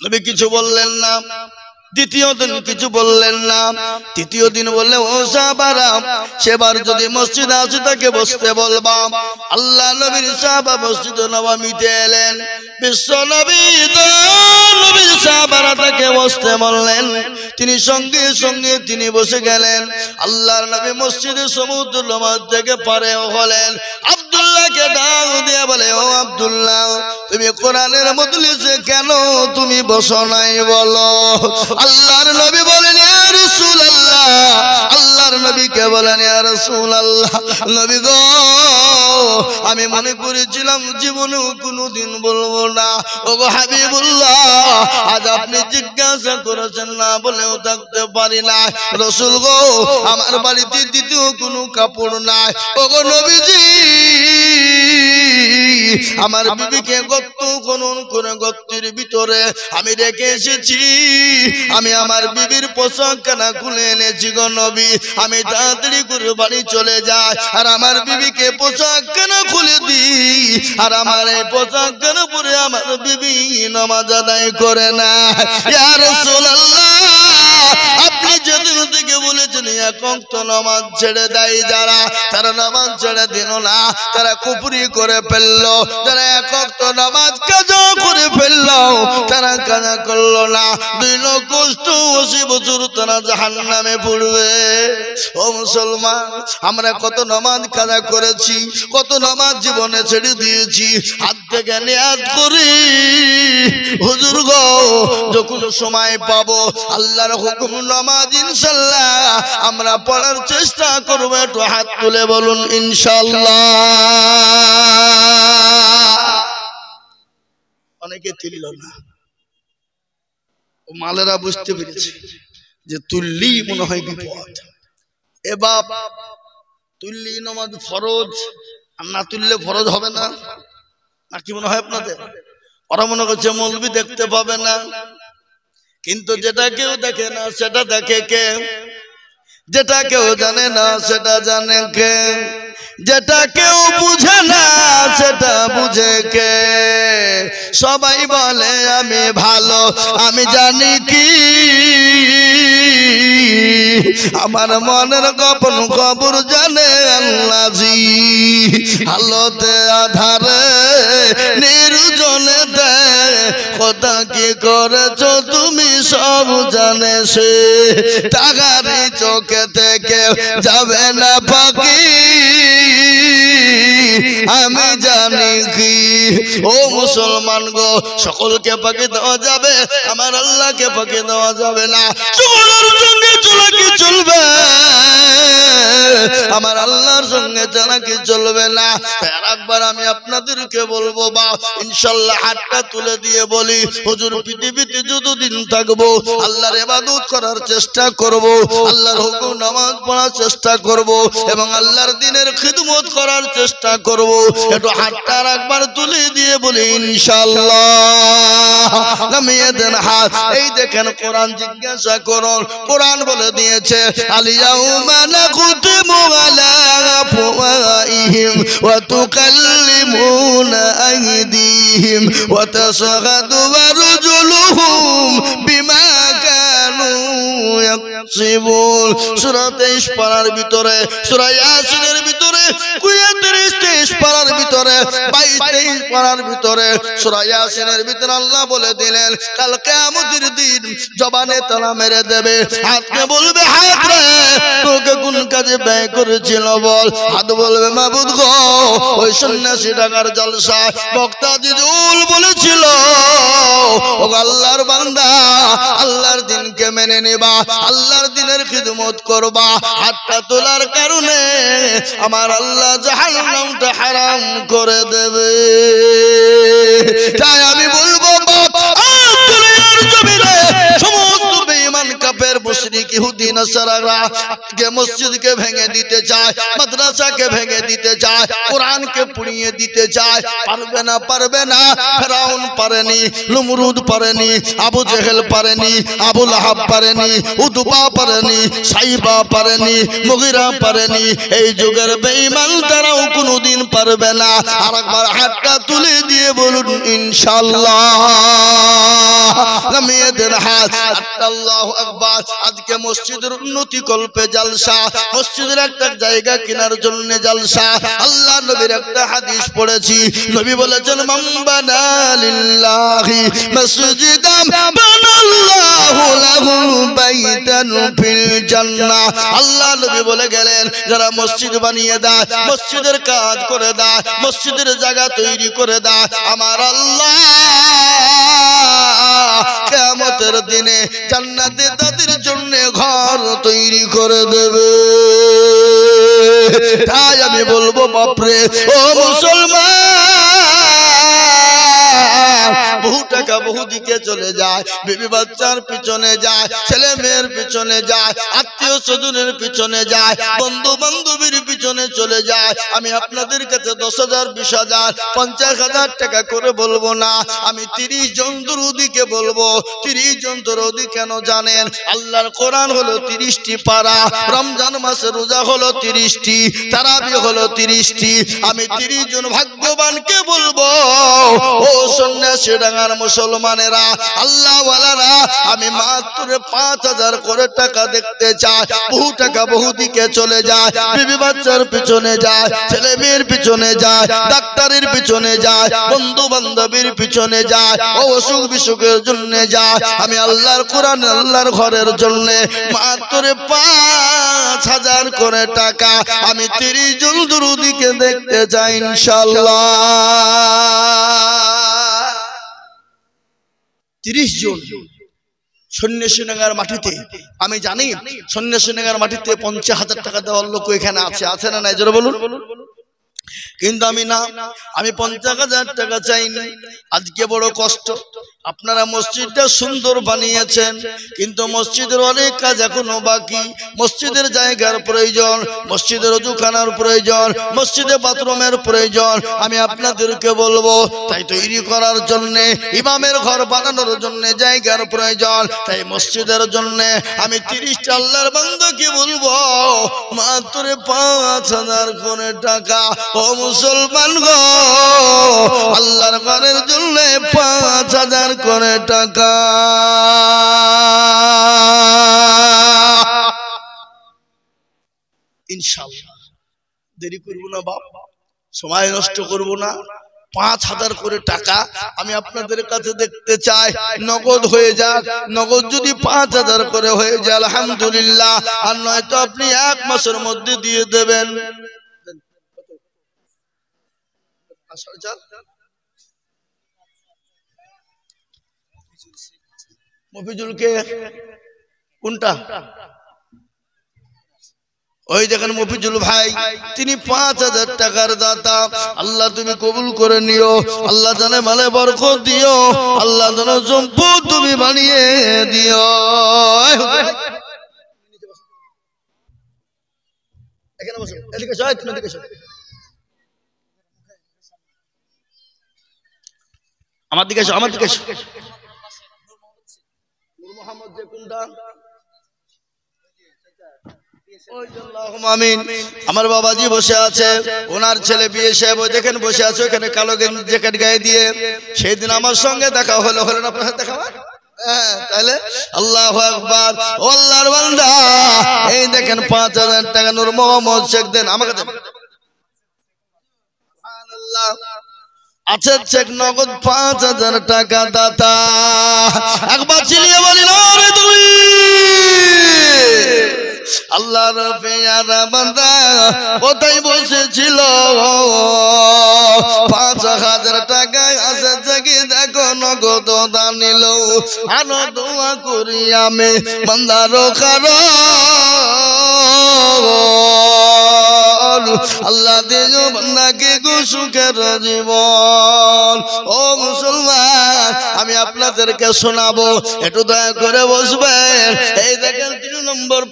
নবী কিছু বললেন না। দ্বিতীয় দিন কিছু বললেন না। তৃতীয় দিন বললেন, ও সাহাবারা, সেবার যদি মসজিদে আসে তাকে বসতে বলবা। আল্লাহ নবীর সাহাবা মসজিদে নববীতে এলেন। বিশ্ব নবী নবীর সাহাবারা তাকে বসতে বললেন। তিনি সঙ্গে সঙ্গে তিনি বসে গেলেন। আল্লাহর নবী মসজিদে সমুদ্র নামাজ থেকে পারে হলেন। আব্দুল্লাহকে ডাক দিয়ে বলে, ও আব্দুল্লাহ, তুমি কোরআনের মজলিসে কেন তুমি বসো নাই বলো? আল্লাহর নবী বলেন, ইয়া রাসূলুল্লাহ, আল্লাহর নবীকে বলেন, ইয়া রাসূলুল্লাহ, নবী গো, আমি মনে করেছিলাম জীবনেও কোনোদিন বলবো না। ওগো হাবিবুল্লাহ, আজ আপনি জিজ্ঞাসা করেছেন না বলেও থাকতে পারি না। রাসূল গো, আমার বাড়িতে দ্বিতীয় কোনো কাপড় নাই। ওগো নবীজি, আমার বিবিকে গর্ত খনন করে গর্তের ভিতরে আমি রেখে এসেছি। আমি আমার বিবির পোশাক খানা খুলে এনেছি গো নবী। আমি তাড়াতাড়ি করে বাড়ি চলে যাই আর আমার বিবিকে পোশাক খানা খুলে দিই, আর আমার এই পোশাক খানা পরে আমার বিবি নামাজ আদায় করে না। ইয়া রাসূলুল্লাহ, আপনি যেদিন থেকে বলেছেন এক ওয়াক্ত নামাজ ছেড়ে দেয় যারা, তারা নামাজ ছেড়ে দিল না, তারা কুফরি করে ফেললো। যারা এক ওয়াক্ত নামাজ কাজা করে ফেললো, তারা কাজা করলো না, 280 বছর তারা জাহান্নামে পড়বে। ও মুসলমান, আমরা কত নামাজ কাজা করেছি, কত নামাজ জীবনে ছেড়ে দিয়েছি। হাত থেকে নিয়াত করি, হুজুর গো, যখন সময় পাবো আল্লাহর হুকুম নামাজ ইনশাআল্লাহ আমরা পড়ার চেষ্টা করব। একটু হাত তুলে বলুন ইনশাআল্লাহ। অনেকে তুলল না, ও মালেরা বুঝতে পেরেছে যে তুললি মনে হয় বিপদ। এ বাপ, তুললি নামাজ ফরজ, আর না তুললে ফরজ হবে না, না কি মনে হয় আপনাদের? ওরা মনে করছে মৌলবি দেখতে পাবে না, কিন্তু যেটা কেউ দেখে না সেটা দেখে কে? যেটা কেউ জানে না সেটা জানে কে? যেটা কেউ বুঝে না সেটা বুঝে কে? সবাই বলে আমি ভালো, আমি জানি কি আমার মনের গোপন খবর জানে আল্লাহ জি। আলোতে আধারে নির্জনেতে কথা কি করেছো তুমি সব জানে সে। টাকারি চোখে থেকে যাবে না পাখি, আমি জানি কি। ও মুসলমান গো, সকলকে পাখি দেওয়া যাবে, আমার আল্লাহকে পাখি দেওয়া যাবে না। সকলের সঙ্গে চলা কি চলবে, আমার আল্লাহর সঙ্গে জানা কি চলবে না। আর একবার আমি আপনাদেরকে বলবো বা ইনশাআল্লাহ হাতটা তুলে দিয়ে বলি, হুজুর পৃথিবীতে যতদিন থাকবো আল্লাহর ইবাদত করার চেষ্টা করব, আল্লাহর হুকুম নামাজ পড়ার চেষ্টা করব এবং আল্লাহর দ্বীনের খিদমত করার চেষ্টা করব। একটু হাতটা একবার তুলে দিয়ে বলি ইনশাআল্লাহ। নামিয়ে দেন হাত। এই দেখেন কোরআন জিজ্ঞাসা করুন, কোরআন বলে দিয়েছে আলিয়াউমা নাখতিমু আলা আফওয়াহিহিম ওয়া তুকাল্লিমুনা আইদিহিম ওয়া তাশহাদু আরজুলুহুম বিমা কানু ইয়াকসিবুন। সূরা 23 পারার ভিতরে, সূরা ইয়াসিনের ভিতরে, 33 পারার ভিতরে ভিতরে 22-23 পারার ভিতরে সূরা ইয়াসিনের ভিতরে আল্লাহ বলে দিলেন কাল কিয়ামতের দিন জবানে তালা মেরে দেবে হাতকে বলবে হাত রে তোকে কোন কাজে ব্যয় করেছিল বল হাত বলবে মাবুদ গো ওই সন্ন্যাসী টাকার জলসা বক্তা জিজুল বলেছিল ও আল্লাহর বান্দা আল্লাহর দিনকে মেনে নেবা আল্লাহর দিনের খিদমত করবা হাতটা তোলার কারণে আমার আল্লাহ জাহান্নামটা হারাম করে দেবে তাই আমি বলবো দুনিয়ার জমিনে সমস্ত বেঈমান কাফের মুশরিক ইহুদি নাসারারা কে মসজিদকে ভেঙে দিতে চায় মাদ্রাসাকে ভেঙে দিতে চায় কোরআনকে পুড়িয়ে দিতে চায় পারবে না ফেরাউন পারেনি নমরুদ পারেনি আবু জেহেল পারেনি আবু লাহাব পারেনি উতবা পারেনি সাইবা পারেনি মুগিরা পারেনি এই যুগের বেঈমান তারাও কোনোদিন পারবে না আরেকবার হাতটা তুলে দিয়ে বলুন ইনশাআল্লাহ নামিয়ে দেন হাত আল্লাহু আকবার আজকে মসজিদের উন্নতি কল্পে জলসা মসজিদের একটা জায়গা কেনার জন্য জলসা আল্লাহ নবীর একটা হাদিস পড়েছি নবী বলেছেন মান বানা লিল্লাহি মসজিদাম বানাল্লাহু লাহু বাইতান ফিল জান্নাহ আল্লাহ নবী বলে গেলেন যারা মসজিদ বানিয়ে দেয় মসজিদের কাজ করে দেয় মসজিদের জায়গা তৈরি করে দেয় আমার আল্লাহ কিয়ামতের দিনে জান্নাতে তাদের জন্য ঘর তৈরি করে দেবে তাই আমি বলবো বাপরে ও মুসলমান বহু টাকা বহু দিকে চলে যায় বিবি বাচ্চার পিছনে যায় ছেলে মেয়ের পিছনে যায় আত্মীয় স্বজনের পিছনে যায় বন্ধু বান্ধবীর পিছনে চলে যায় আমি আপনাদের কাছে 10,000 20,000 50,000 টাকা করে বলবো না আমি 30 জন দরুদিকে বলবো 30 জন দরুদি কেন জানেন আল্লাহর কোরআন হলো 30টি পারা রমজান মাসে রোজা হলো 30টি তারাবি হলো 30টি আমি 30 জন ভাগ্যবানকে বলবো ও সন্ন্যাসী ডাঙ্গার মুসলমানেরা আল্লাহ ওয়ালারা আমি মাত্র 5,000 করে টাকা দেখতে চাই বহু টাকা বহু দিকে চলে যায় বিবি বাচ্চার পিছনে যায় ছেলে মেয়ের পিছনে যায় ডাক্তারের পিছনে যায় বন্ধু বান্ধবীর পিছনে যায় ও অসুখ বিসুখের জন্য যায় আমি আল্লাহর কোরআন আল্লাহর ঘরের জন্য মাত্র 5,000 করে টাকা আমি 30 জন দরুদিকে দেখতে চাই ইনশাআল্লাহ 30 জন সন্ন্যাসীনগর মাটিতে আমি জানি সন্ন্যাসীনগর মাটিতে 50,000 টাকা দেওয়ার লোক এখানে আছে না নাই জোরে বলুন কিন্তু আমি না আমি 50,000 টাকা চাইনি আজকে বড় কষ্ট আপনারা মসজিদটা সুন্দর বানিয়েছেন কিন্তু মসজিদের অনেক কাজ এখনো বাকি মসজিদের জায়গার প্রয়োজন মসজিদের ওযুখানার প্রয়োজন মসজিদে বাথরুমের প্রয়োজন আমি আপনাদেরকে বলবো তাই তৈরি করার জন্য ইমামের ঘর বানানোর জন্য জায়গার প্রয়োজন তাই মসজিদের জন্য আমি 30টা আল্লাহর বান্দাকে বলবো মাত্র 5,000 করে টাকা ও মুসলমান গো আল্লাহর ঘরের জন্য 5,000 করে টাকা ইনশাআল্লাহ দেরি করব না বাপ সময় নষ্ট করব না 5,000 করে টাকা আমি আপনাদের কাছে দেখতে চাই নগদ হয়ে যাক নগদ যদি 5,000 করে হয়ে যায় আলহামদুলিল্লাহ আর নয়তো আপনি 1 মাসের মধ্যে দিয়ে দেবেন মফিজুলকে কোনটা ওই দেখেন মফিজুল ভাই তিনি 5,000 টাকার দাতা আল্লাহ তুমি কবুল করে নিও আল্লাহ জানে মালে বরকত দিও আল্লাহ জানে সম্পদ তুমি বানিয়ে দিও এখানে বসো এদিকে যাও তুমি এদিকে যাও আমার দিকে এসো নূর মোহাম্মদ যে কোনটা আমার বাবাজি বসে আছে ওনার ছেলে বিয়ে সাহেব ওই দেখেন বসে আছে ওখানে কালো জ্যাকেট গায়ে দিয়ে সেই দিন আমার সঙ্গে দেখা হলো না আপনার সাথে দেখা তাহলে আল্লাহু আকবার ও আল্লাহর বান্দা এই দেখেন 5,000 টাকা নূর মোহাম্মদ শেখ দেন আমাকে দেন আছে চেক নগদ 5000 টাকা দাতা একবার চিলিয়ে বলি না রে তুই আল্লাহর পেয়ারা বান্দা কোথায় বসেছিল 5000 টাকা আছে জেগে দেখো নগদ দান নিল আরো দোয়া করি আমি বান্দারও কারণ আল্লাহ দিও বান্দাকে সুখের জীবন। ও মুসলমান আমি আপনাদেরকে শোনাবো একটু দয়া করে বসবেন। এই দেখেন 3 নম্বর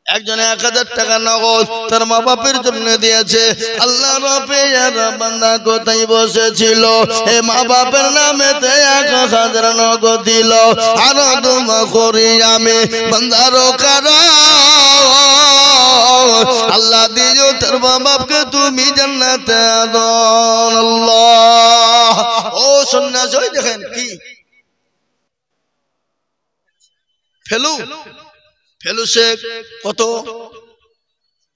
একজনে 1000 টাকা নগদ তার মা বাপের জন্য দিয়েছে। আল্লাহ রবের বান্দা কোথায় বসেছিল এ মা বাপের নামেতে 1000 নগদ দিল আরো দোয়া করি আমি বান্দারও কারণ আল্লাহ দিও তার মা বাপকে তুমি জান্নাতে আদন। আল্লাহ ও সন্ন্যাসী ওই দেখেন কি ফেলু ফেলু শেখ কত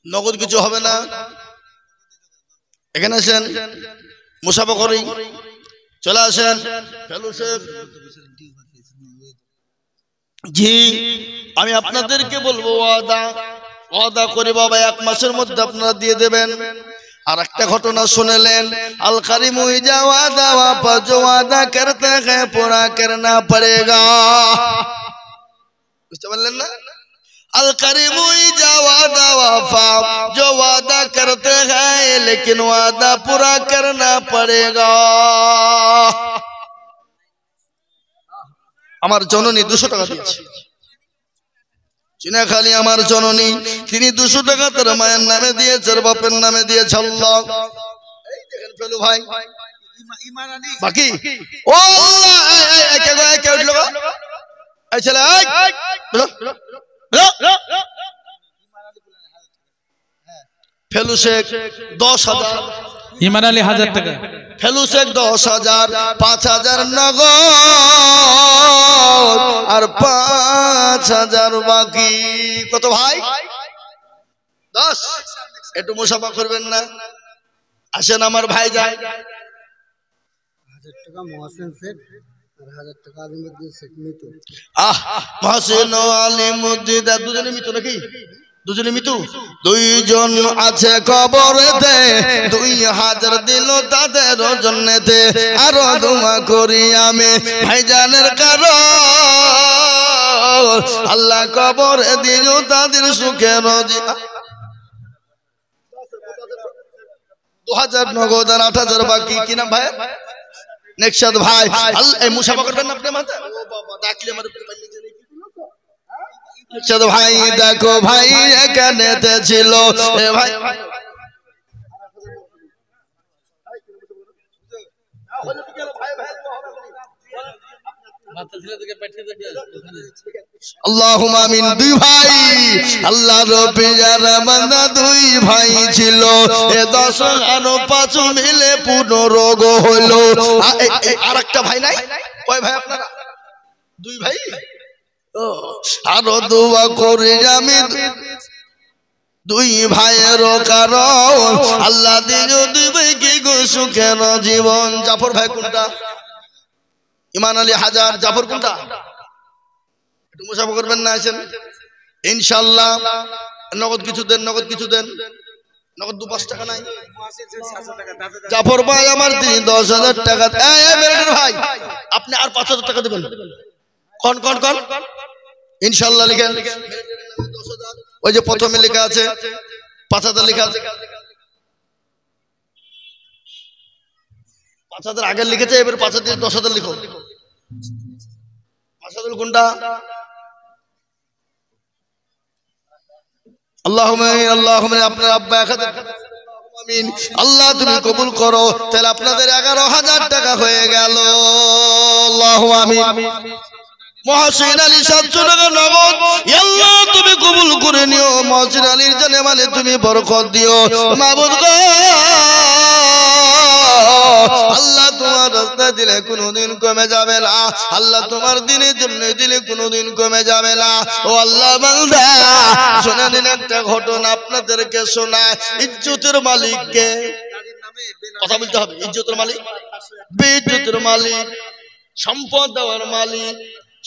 নগদ কিছু হবে না এখানে আসেন মুসাফা করি চলে আসেন ফেলু শেখ জি আমি আপনাদেরকে বলবো ওয়াদা করে বাবা 1 মাসের মধ্যে আপনারা দিয়ে দেবেন। আর একটা ঘটনা শুনলেন আল কারিম যা ওয়াদা वापस जो वादा करते हैं पूरा करना पड़ेगा বুঝতে পারলেন না अल करीम जा वादा वफा जो वादा करते हैं लेकिन वादा पूरा करना पड़ेगा। আমার জননী 200 টাকা দিয়েছে চিনাখালী আমার জননী তিনি 200 টাকা তার মায়ের নামে দিয়েছে আর বাপের নামে দিয়েছে। আল্লাহ এই দেখেন ফেলু ভাই ঈমান আলী বাকি ও আল্লাহ এই কে উঠলো এই ছেলে ফেলু শেখ 10,000 ঈমান আলী 1000 টাকা ফেলু শেখ 10,000 5000 নগদ আর 5000 বাকি কত ভাই 10 একটু মুসাফা করবেন না আসেন আমার ভাই যায় 1000 টাকা মহসিন শেখ আর 1000 টাকা আলিমউদ্দিন শেখ মিতু মহসিন ও আলিমউদ্দিন দুজনে মিতু নাকি দুজনে মিতু দুইজন আছে কবরেতে 2000 দিল তাদের জন্নেতে আরো দোয়া করি আমি ভাইজানের কারণ আল্লাহ কবরে দিল তাদের সুখের 2000 নগদ আর 8000 বাকি কি না ভাই নেকশাদ ভাই এই মুসাফা করবেন আপনি মাথা ও বাবা ডাকলে আমার নেকশাদ ভাই দেখো ভাই এখানেতে ছিল এ ভাই আল্লাহুম্মা আমিন। 2 ভাই আল্লাহর পেয়ারা বান্দা 2 ভাই ছিল এ 10 আর 5 মিলে 15 হলো। আরেকটা ভাই নাই কয় ভাই আপনারা 2 ভাই আরো দোয়া করি আমি 2 ভাইয়ের কারণ আল্লাহ দিও 2 ভাইকে সুখের জীবন। জাফর ভাই কোনটা ঈমান আলী 1000 জাফর কোনটা একটু মুসাফা করবেন না আসেন ইনশাআল্লাহ। নগদ কিছু দেন নগদ কিছু দেন নগদ 2-5 টাকা নাই জাফর ভাই আমার দিন 10,000 টাকা এই মেরেটার ভাই আপনি আর 5000 টাকা দেবেন কোন কোন কোন ইনশাআল্লাহ লিখেন ওই যে প্রথমে লেখা আছে 5000 লেখা আছে 5000 আগে লিখেছে এবার 5000 দিয়ে 10,000 লিখো 5000 কোনটা আল্লাহুম্মা আল্লাহুম্মা আপনার আব্বা 1000 আমিন আল্লাহ তুমি কবুল করো তাহলে আপনাদের 11000 টাকা হয়ে গেল আল্লাহু আমিন। মহসিন আলী 700 টাকা নগদ আল্লাহ তুমি কবুল করে নিও মহসিন আলীর জানে মানে তুমি বরকত দিও মাবুদ গো আল্লাহ তোমার রাস্তা দিলে কোনোদিন কমে যাবে না, আল্লাহ তোমার দিনের জন্য দিলে কোনোদিন কমে যাবে না। ও আল্লাহ বান্দা শোনা দিন একটা ঘটনা আপনাদেরকে শোনায়। ইজ্জতের মালিককে কথা বলতে হবে। ইজ্জতের মালিক, বেইজ্জতের মালিক, সম্পদ দেওয়ার মালিক,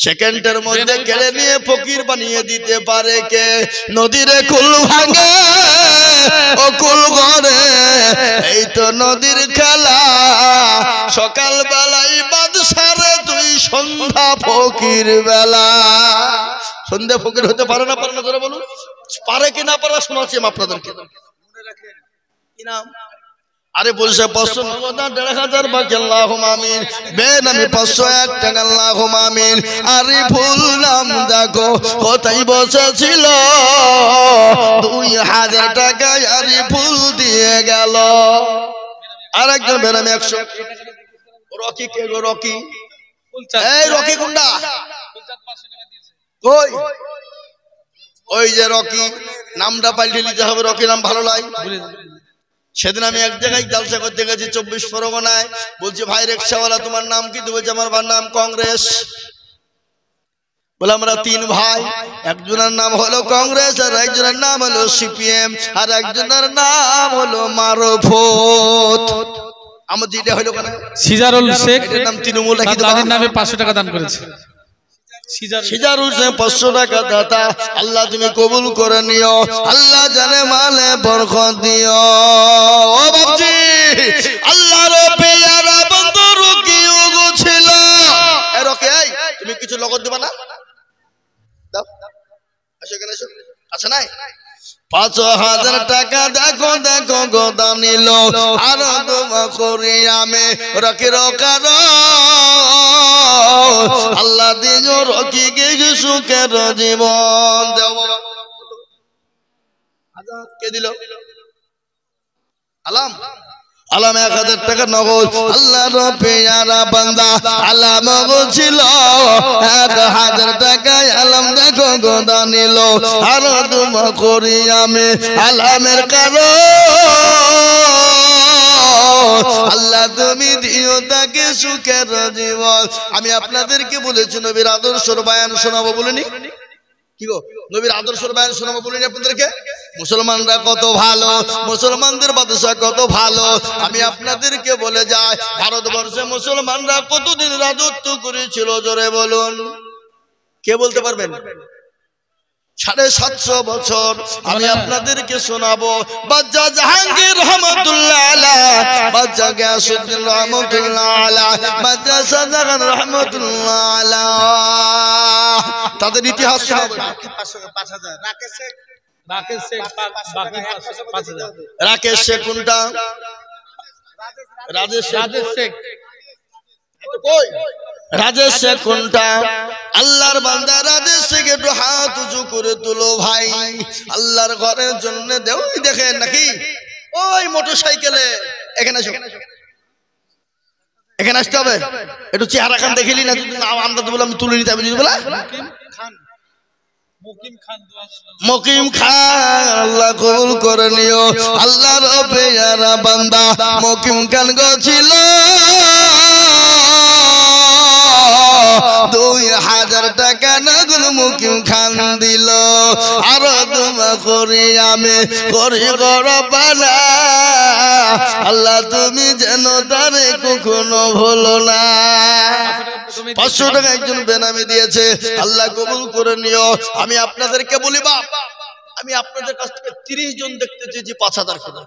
সেকেন্ডের মধ্যে কেড়ে নিয়ে ফকির বানিয়ে দিতে পারে কে? নদীরে কুল ভাঙে ও কুল গড়ে, এই তো নদীর খেলা। সকাল বেলায় বাদশারে তুই, সন্ধ্যা ফকির বেলা। সন্ধ্যা ফকির হতে পারে না পারে না ধরে বলুন, পারে কি না পারে শোনাচ্ছি আপনাদেরকে। মনে রাখেন কি নাম? আরে বলছে 500 নগদ 1500 বাকি আল্লাহুম্মা আমিন, বেনামি 501 টাকা আল্লাহুম্মা আমিন। আরে ফুল নাম দেখো কোথায় বসেছিল, 2000 টাকা আরে ফুল দিয়ে গেল। আরেকজন বেনামি 100। রকি কে গো? রকি, এই রকি কোনটা? কই? ওই যে রকি, নামটা পাল্টে নিতে হবে। রকি নাম ভালো লাগে। সেদিন আমি এক জায়গায় জালসা করতে গেছি 24 পরগনায়। বলছি ভাই রিকশাওয়ালা তোমার নাম কি? বলছে আমার ভাইয়ের নাম কংগ্রেস। বলে আমরা 3 ভাই, একজনের নাম হলো কংগ্রেস, আর একজনের নাম হলো সিপিএম, আর একজনের নাম হলো মারুফত। আমার যেটা হলো কেন সিজারুল শেখ, এটার নাম তৃণমূল, তাদের নামে 500 টাকা দান করেছে। সিজারুল শেখ 500 টাকা দাতা। আল্লাহ তুমি কবুল করে নিও, আল্লাহ জানে মালে বরকত দিও। ও বাপজি, আল্লাহর পেয়ারা বন্ধু রকি ওগো ছিল। এ রকি, এই তুমি কিছু নগদ দিবা না? দাও, আসো কেন আসো। আচ্ছা নাই 5000 টাকা দেখো দেখো গোদা নিল, আর তোমা করি আমি রকি রকার। আল্লাহ দিও রকি কে সুখের জীবন দেও বাবা। আজাদ কে দিল? আলাম। আলাম 1000 টাকা নগদ। আল্লাহর পেয়ারা বান্দা আলাম ছিল 1000 টাকা। আলাম দেখো গোদা নিল, আর তোমা করি আমি আলামের কারণ। আল্লাহ তুমি দিও তাকে সুখের জীবন। আমি আপনাদেরকে বলেছি নবীর আদর্শের বয়ান শোনাবো বলিনি? কি গো, নবীর আদর্শের বয়ান শোনাবো বলিনি আপনাদেরকে? মুসলমানরা কত ভালো, মুসলমানদের বাদশা কত ভালো। আমি আপনাদেরকে বলে যাই, ভারতবর্ষে মুসলমানরা কতদিন রাজত্ব করেছিল জোরে বলুন? কে বলতে পারবেন? 750 বছর। আমি আপনাদেরকে শোনাবো বাদশা জাহাঙ্গীর রহমাতুল্লাহ আলাইহ, বাদশা গিয়াসউদ্দিন রহমাতুল্লাহ আলাইহ, বাদশা শাহজাহান রহমাতুল্লাহ আলাইহ, তাদের ইতিহাস শোনাবো। 5000 রাকেশ শেখ কোনটা? রাজেশ শেখ। কই রাজেশ শেখ কোনটা? আল্লাহর বান্দা রাজেশ শেখ একটু হাত উঁচু করে তুলো ভাই, আল্লাহর ঘরের জন্য দেও। দেখেন নাকি ওই মোটরসাইকেলে। এখানে আসো, এখানে আসতে হবে। একটু চেহারা খান দেখিলি না, আমরা তো বললাম তুলে নিতে হবে। যদি বলা মকিম খান, আল্লাহ কবুল করে নিও। আল্লাহর পেয়ারা বান্দা মকিম খান গো ছিল, 2000 টাকা নগদ মকিম খান দিল। আর তোমা করি আমি করি গরবানা, আল্লাহ তুমি যেন তারে কখনো ভুলো না। 500 টাকা একজন বেনামি দিয়েছে, আল্লাহ কবুল করে নিও। আমি আপনাদেরকে বলি বাপ, আমি আপনাদের কাছ থেকে 30 জন দেখতে চেয়েছি 5000 করে।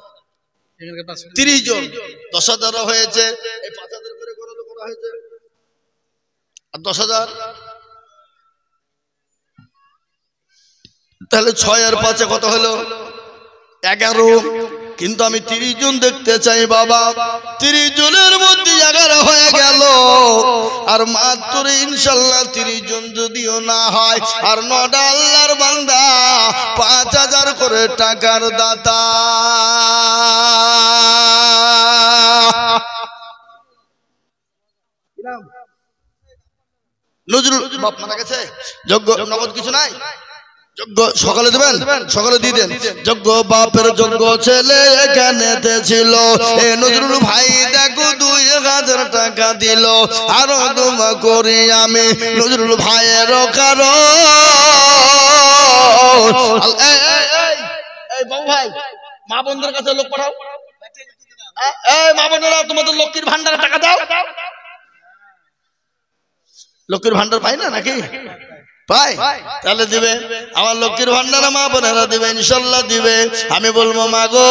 30 জন 10,000 হয়েছে। এই 5000 করে করা হয়েছে, আর 10,000 তাহলে 6 আর 5 কত হলো? 11। কিন্তু আমি 30 জন দেখতে চাই বাবা। 30 জনের মধ্যে 11 হয়ে গেল, আর মাত্র ইনশাআল্লাহ 30 জন যদিও না হয়, আর 9টা আল্লাহর বান্দা 5000 করে টাকার দাতা। নজরুল বাপ মারা গেছে, যোগ্য নগদ কিছু নাই, যোগ্য সকালে দেবেন, সকালে দিয়ে দেন। যোগ্য বাপের যোগ্য ছেলে এখানে ছিল। এ নজরুল ভাই দেখো 2000 1000 টাকা দিল আরো দোয়া করি আমি নজরুল ভাইয়ের কারণ এই বাবু ভাই মা বোনদের কাছে লোক পাঠাও এই মা বোনেরা তোমাদের লক্ষ্মীর ভান্ডারে টাকা দাও লক্ষ্মীর ভান্ডার পাই না নাকি পাই তাহলে দিবে আমার লক্ষ্মীর ভান্ডারে মা বোনেরা দিবে ইনশাআল্লাহ দিবে আমি বলবো মা গো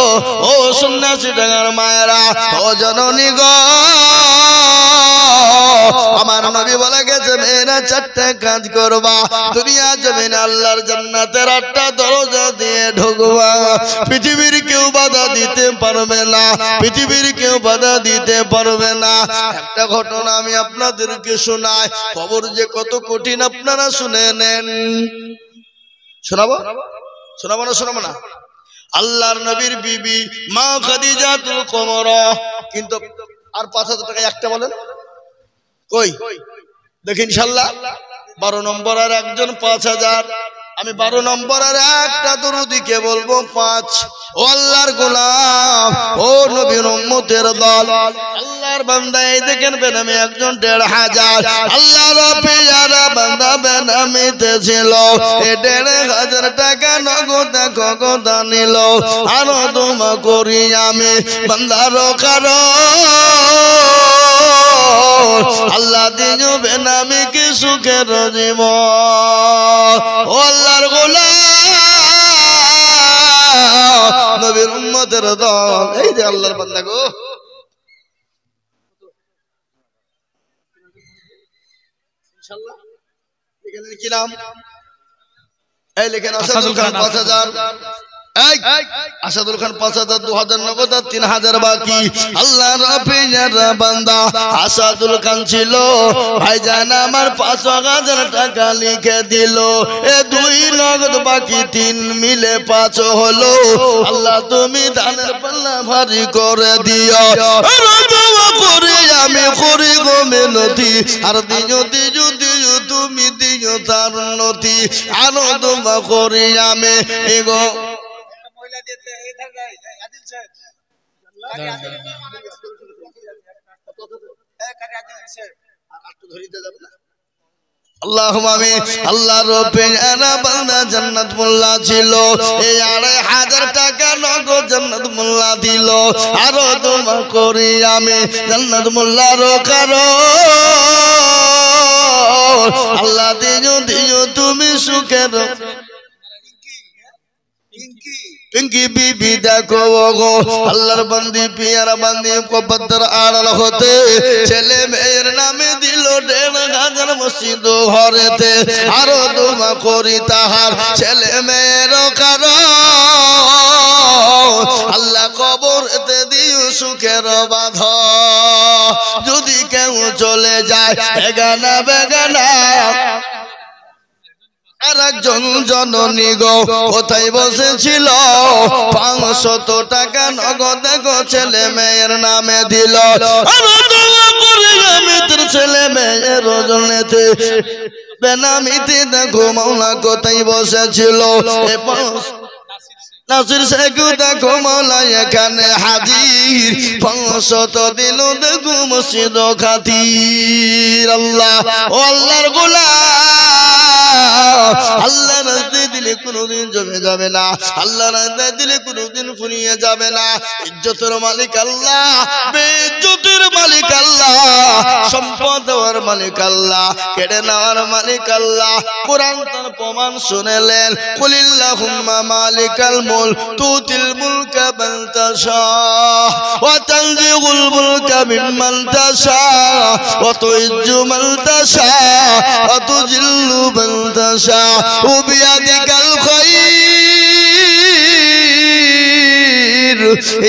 ও সন্ন্যাসী ডাঙ্গার মায়েরা ও জননী গো আমার নবী বলে গেছে মেয়েরা 4টা কাজ করবা দুনিয়া জমিনে আল্লাহর জান্নাতের 8টা দরজা দিয়ে ঢুকবা পৃথিবীর কেউ বাধা দিতে পারবে না পৃথিবীর কেউ বাধা দিতে পারবে না একটা ঘটনা আমি আপনাদেরকে শোনাই খবর যে কত কঠিন আপনারা শুনে নেন শোনাবো শোনাবো না শোনাবো না আল্লাহর নবীর বিবি মা খাদিজাতুল কুবরা কিন্তু আর 5000 টাকা একটা বলেন কই দেখি ইনশাআল্লাহ 12 নম্বর আর একজন 5000 আমি 12 নম্বর আর একটা দরুদিকে বলবো 5 ও আল্লাহর গোলাম ও নবীর উম্মতের দল আল্লাহর বান্দা এই দেখেন বেনামে একজন 1500 আল্লাহর পেয়ারা বান্দা বেনামিতে ছিল এই 1500 টাকা নগদ নগদ নিল আরো দোয়া করি আমি বান্দার কারণ আল্লাহ দিও বেনামি কি সুখের জীবন ও আল্লাহর গোলাম নবীর উম্মতের দল এই যে আল্লাহর বান্দা গো ইনশাআল্লাহ লিখেন কি নাম এই লিখেন আসাদুল খান 5000 আসাদুল খান 5000 2000 নগদ 3000 বাকি আল্লাহর পেয়ারা বান্দা আসাদুল খান ছিল ভাইজান আমার 5000 টাকা লিখে দিল এ 2 নগদ বাকি 3 মিলে 5 হলো আল্লাহ তুমি দানের পাল্লা ভারী করে দিও আর দোয়া করে আমি করি গো মিনতি আর দিও দিও দিও তুমি দিও তার নতি আর দোয়া করি আমি এগো আল্লাহুম্মা আমিন আল্লাহর পেয়ারা বান্দা জান্নাত মোল্লা ছিল এই 2500 টাকা নগদ জান্নাত মোল্লা দিল আরো দোয়া করি আমি জান্নাত মোল্লার কারণ আল্লাহ দিও দিও তুমি সুখের পিঙ্কি বিবি দেখো গো আল্লাহর বান্দি পিয়ারা বান্দি কবর আড়াল হতে ছেলে মেয়ের নামে দিল 1500 মসজিদ ঘরেতে আরো দোয়া করি তাহার ছেলে মেয়ের কারণ আল্লাহ কবরেতে দিও সুখের বাঁধা যদি কেউ চলে যায় বেগানা বেগানা আর একজন জননী গো কোথায় বসেছিল 500 টাকা নগদ গো ছেলে মেয়ের নামে দিল ছেলে মেয়ের ওজনেতে বেনামিতে দেখো মাওলা কোথায় বসেছিল নাসির শেখ দেখো মাওলা এখানে হাজির 500 দিল দেখো মসজিদ খাতির আল্লাহ ও আল্লাহর গোলাম আল্লাহ রাস্তায় দিলে কোনোদিন জমে যাবে না আল্লাহ রাস্তায় দিলে কোনোদিন ফুরিয়ে যাবে না ইজ্জতের মালিক আল্লাহ বেইজ্জতের মালিক আল্লাহ সম্পদ দেওয়ার মালিক আল্লাহ কেড়ে নেওয়ার মালিক আল্লাহ কোরআন তার প্রমাণ শুনেলেন কুলিল্লাহুম্মা মালিকাল মুলক তুতিল মুলকা মান তাশা ওয়া তানজিউল মুলকা মিম্মান তাশা ওয়া তুইজ্জু মান তাশা ওয়া তুজিল্লু মান তাশা বিয়াদিকাল খায়র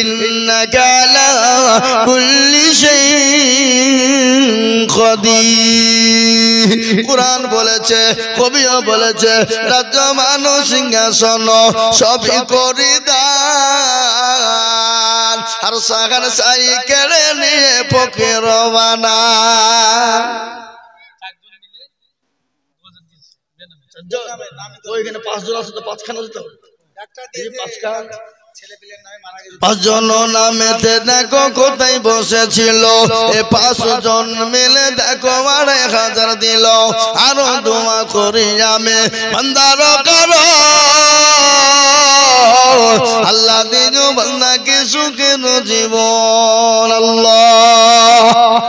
ইন্নাকা আলা কুল্লি শাইইন কাদির কুরআন বলেছে কবিও বলেছে রাজ্য মানুষ সিংহাসন সবই করি দান আর সাগান সাই কেড়ে নিয়ে ফকির বানা ওইখানে 5 জন আছে তো 5 খানা দিতে হবে একটা দিয়ে 5 খানা পাঁচজন নামেতে দেখো কোথায় বসেছিল, এ 5 জন মিলে দেখো 1000 দিল। আরো দোয়া করি আমি বান্দার কারো, আল্লাহ দিও বান্দাকে সুখের জীবন। আল্লাহ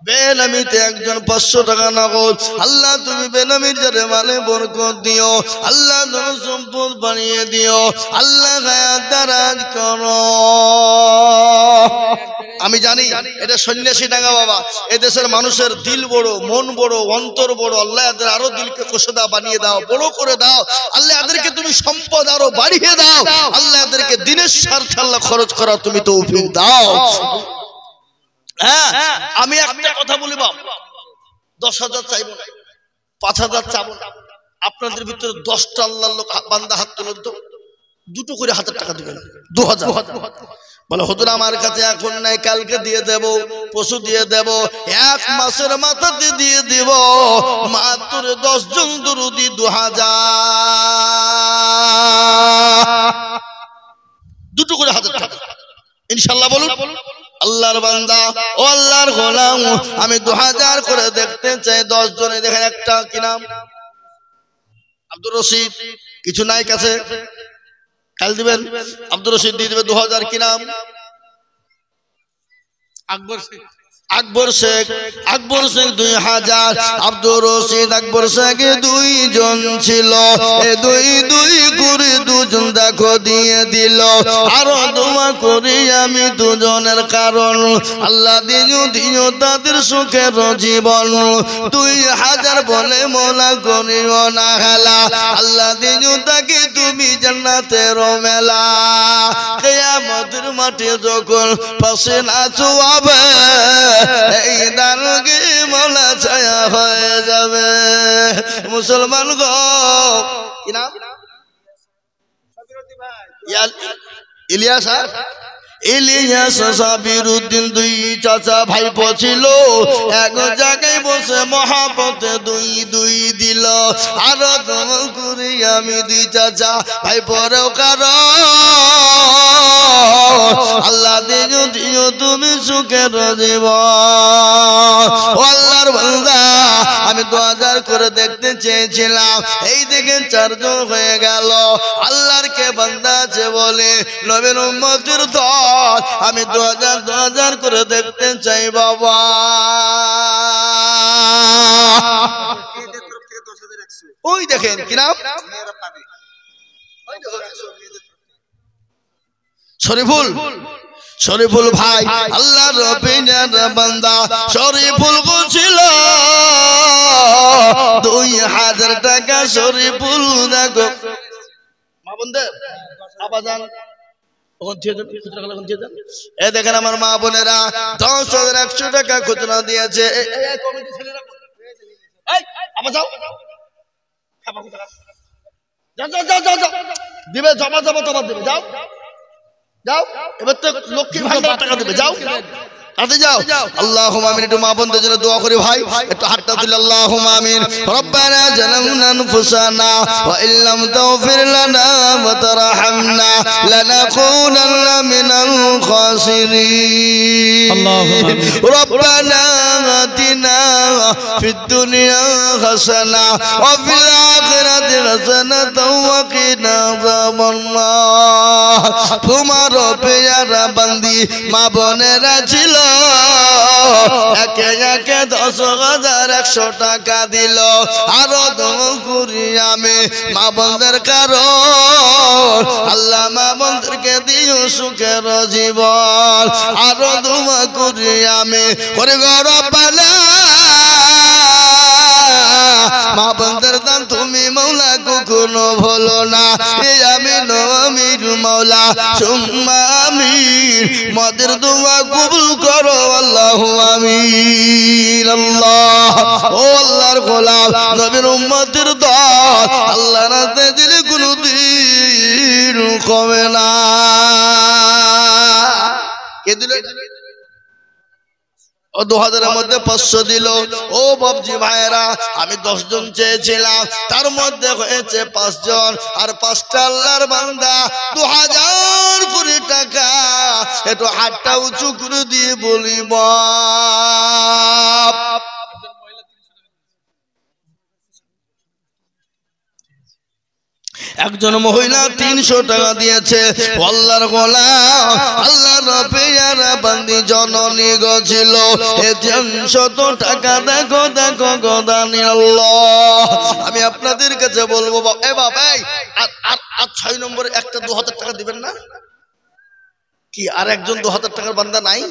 বেনামিতে একজন 500 টাকা নগদ, আল্লাহ তুমি বেনামির যারে মালে বরকত দিও, আল্লাহ ধন সম্পদ বানিয়ে দিও, আল্লাহ হায়াত দারাজ করো। আমি জানি এটা সন্ন্যাসী টাকা বাবা, এই দেশের মানুষের দিল বড়, মন বড়, অন্তর বড়। আল্লাহ এদের আরো দিলকে কোষদা বানিয়ে দাও, বড় করে দাও। আল্লাহ এদেরকে তুমি সম্পদ আরো বাড়িয়ে দাও। আল্লাহ এদেরকে দিনের স্বার্থে আল্লাহ খরচ করা তুমি তৌফিক দাও। হ্যাঁ, আমি একটা কথা বলি বাপ, 10,000 চাইবো না, 5,000 চাবো না। আপনাদের ভিতরে 10টা আল্লাহর লোক বান্দা হাত তুলুন তো, 2টো করে হাতের টাকা দিবেন, 2000। বলে হুজুর আমার কাছে এখন নাই, কালকে দিয়ে দেব, পশু দিয়ে দেব, 1 মাসের মাথাতে দিয়ে দিব। মাত্র 10 জন দুরুদি 2000, 2টো করে হাতের টাকা ইনশাআল্লাহ বলুন। আল্লাহর বান্দা ও আল্লাহর গোলাম, আমি 2000 করে দেখতে চাই 10 জনে। দেখেন একটা কি নাম, আব্দুর রশিদ, কিছু নাই কাছে, কাল দিবেন। আব্দুর রশিদ দিয়ে দিবে 2000। কি নাম? আকবর শেখ। আকবর শেখ, আকবর শেখ 2000। আব্দুর রশিদ আকবর শেখ 2 জন ছিল, এ 2 করে 2 জন দেখো দিয়ে দিল। আরো দোয়া করি আমি 2 জনের কারণ, আল্লাহ দিও তাদের সুখের জীবন। 2000 বলে মোলা করিও না হেলা, আল্লাহ দিও তাকে তুমি জান্নাতের মেলা। কিয়ামতের মাঠে যখন পাশে নাচবে, এই দানকে মোলা ছায়া হয়ে যাবে। মুসলমান গো, কি নাম? ইলিয়াস। ইলিয়াস সাবিরউদ্দিন 2 চাচা ভাইপো ছিল, এক জায়গায় বসে মহাপতে 2 দিল। আর দোয়া করি আমি 2 চাচা ভাইপোরেও কারো, আল্লাহ দিও তুমি সুখের জীবন। ও আল্লাহর বান্দা, আমি 2000 করে দেখতে চেয়েছিলাম, এই দেখেন 4 জন হয়ে গেল। আল্লাহর কে বান্দা আছে বলে নবীর উম্মতের দল, আমি 2000 করে দেখতে চাই বাবা। ওই দেখেন কি নাম, শরীফুল। শরীফুল ভাই আল্লাহর রবিনের বান্দা, শরীফুল ছিল 2000 টাকা। শরীফুল দেখো মা বোনদের আবাজান, দেখেন আমার মা বোনেরা 10,100 টাকা খুচরা দিয়েছে। দিবে, জমা জমা তোমার দিবে, যাও যাও, এবার তো লক্ষ্মীর ভান্ডার টাকা দিবে, যাও তাতে যাও। আল্লাহুম্মা আমিন। একটু মা বোনদের জন্য দোয়া করি ভাই, একটু হাতটা তুলে আল্লাহুম্মা আমিন। রব্বানা জালামনা আনফুসানা ওয়া ইল্লাম তাগফির লানা ওয়া তারহামনা লানাকুনান্না মিনাল খাসিরিন। আল্লাহুম্মা রব্বানা আতিনা ফিদ দুনিয়া হাসানা ওয়া ফিল আখিরাতি হাসানাতাও ওয়া কিনা আযাবান্নার। তোমার পেয়ারা বান্দি মা বোনেরা ছিল, একে একে 10,100 টাকা দিল। আরো দোয়া করি আমি মা বোনদের কারণ, আল্লাহ মা বোনদেরকে দিও সুখের জীবন। আরো দোয়া করি আমি করে রব্বানা, মা বোনদের দান তুমি মৌলা কখনো ভুলো না। এই আমিন আমির মৌলা সুম্মা আমিন, মদের দোয়া কবুল করো আল্লাহু আমিন। আল্লাহ ও আল্লাহর গোলাম, নবীর উম্মতের দল, আল্লাহ রাতে দিলে কোনদিন কমে না। কে দিলে? ও 2000-এর মধ্যে 500 দিল। ও বাবজি ভাইরা, আমি 10 জন চেয়েছিলাম, তার মধ্যে হয়েছে 5 জন, আর 5টা আল্লাহর বান্দা 2000 কোটি টাকা। একটু হাতটা উঁচু করে দিয়ে বলি বাপ। একজন মহিলা 300 টাকা দিয়েছে। আল্লাহর গোলাম, আল্লাহর পেয়ারা বান্দি জননী গছিল, এ 300 টাকা দেখো দেখো গোদানি আল্লাহ। আমি আপনাদের কাছে বলবো এ বাবা, আর 6 নম্বরে একটা 2000 টাকা দিবেন না কি? আর একজন 2000 টাকার বান্দা নাই?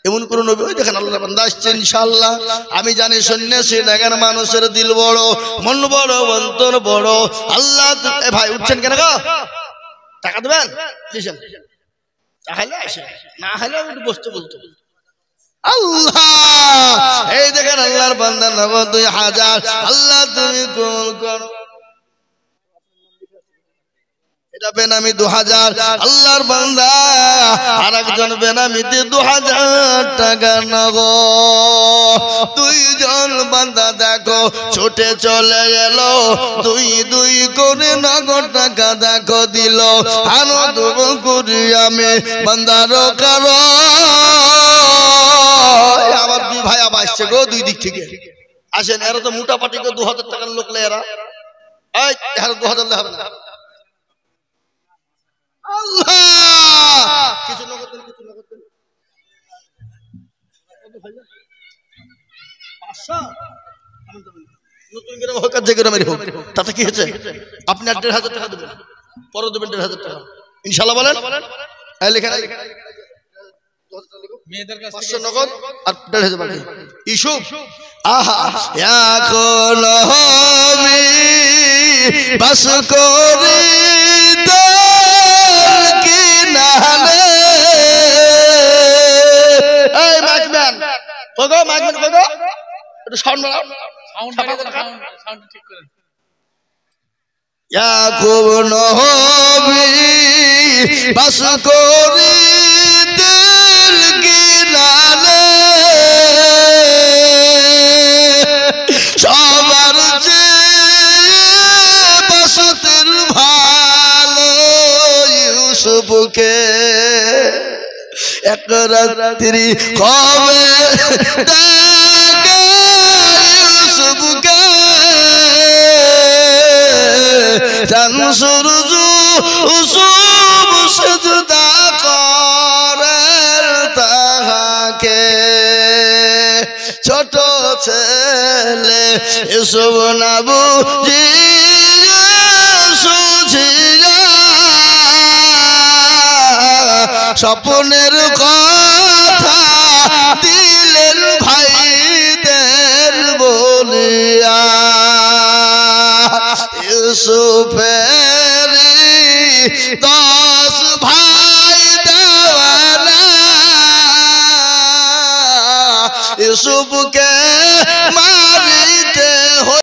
এমন কোন নবী? ওই দেখেন আল্লাহর বান্দা আসছে ইনশাআল্লাহ। আমি জানি সন্ন্যাসী দেখেন মানুষের দিল বড়, মন বড়, অন্তর বড়। আল্লাহ এ ভাই উঠছেন কেন গো? টাকা দেবেন? তাহলে আসে, না হলে একটু বসতে বলতো। আল্লাহ এই দেখেন আল্লাহর বান্দা নগদ 2000। আল্লাহ তুমি কবুল করো। এটা বেনামি 2000 আল্লাহর বান্দা, আর একজন বেনামিতে 2000 টাকা নগদ। 2 জন বান্দা দেখো ছুটে চলে গেল, 2 করে নগদ টাকা দেখো দিল। আনন্দ করি আমি বান্দার কারো। আবার 2 ভাই আবার আসছে গো, 2 দিক থেকে আসেন। এরা তো মোটা পাটি গো, 2000 টাকার লোক এরা। এই এরা 2000 হবে না। আল্লাহ কিছু নগদ দেন, কিছু নগদ দেন। 500 নতুন গ্রাম হোক আর যে গ্রামের হোক, তাতে কি হয়েছে? আপনি 1500 টাকা দেবেন, পরে দেবেন 1500 টাকা ইনশাআল্লাহ। বলেন এই লেখা নাই, মেয়েদের কাছে 500 নগদ আর 1500 বাকি। ইস্যু আহা এখন আমি বাস করি ইয়াকুব নবী বাস করি দিল কিনারে, সবার চেয়ে বাসতের ভালো ইউসুফকে। এক রাত্রি কবে দেখে ইউসুফকে, চাঁদ সূরজ ইউসুফ সিজদা করে তাহাকে। ছোট ছেলে ইউসুফ নবী সুঝিয়া স্বপ্নের কথা দিলেন ভাইদের বলিয়া। ইউসুফের 10 ভাই দেওয়ানা, ইউসুফকে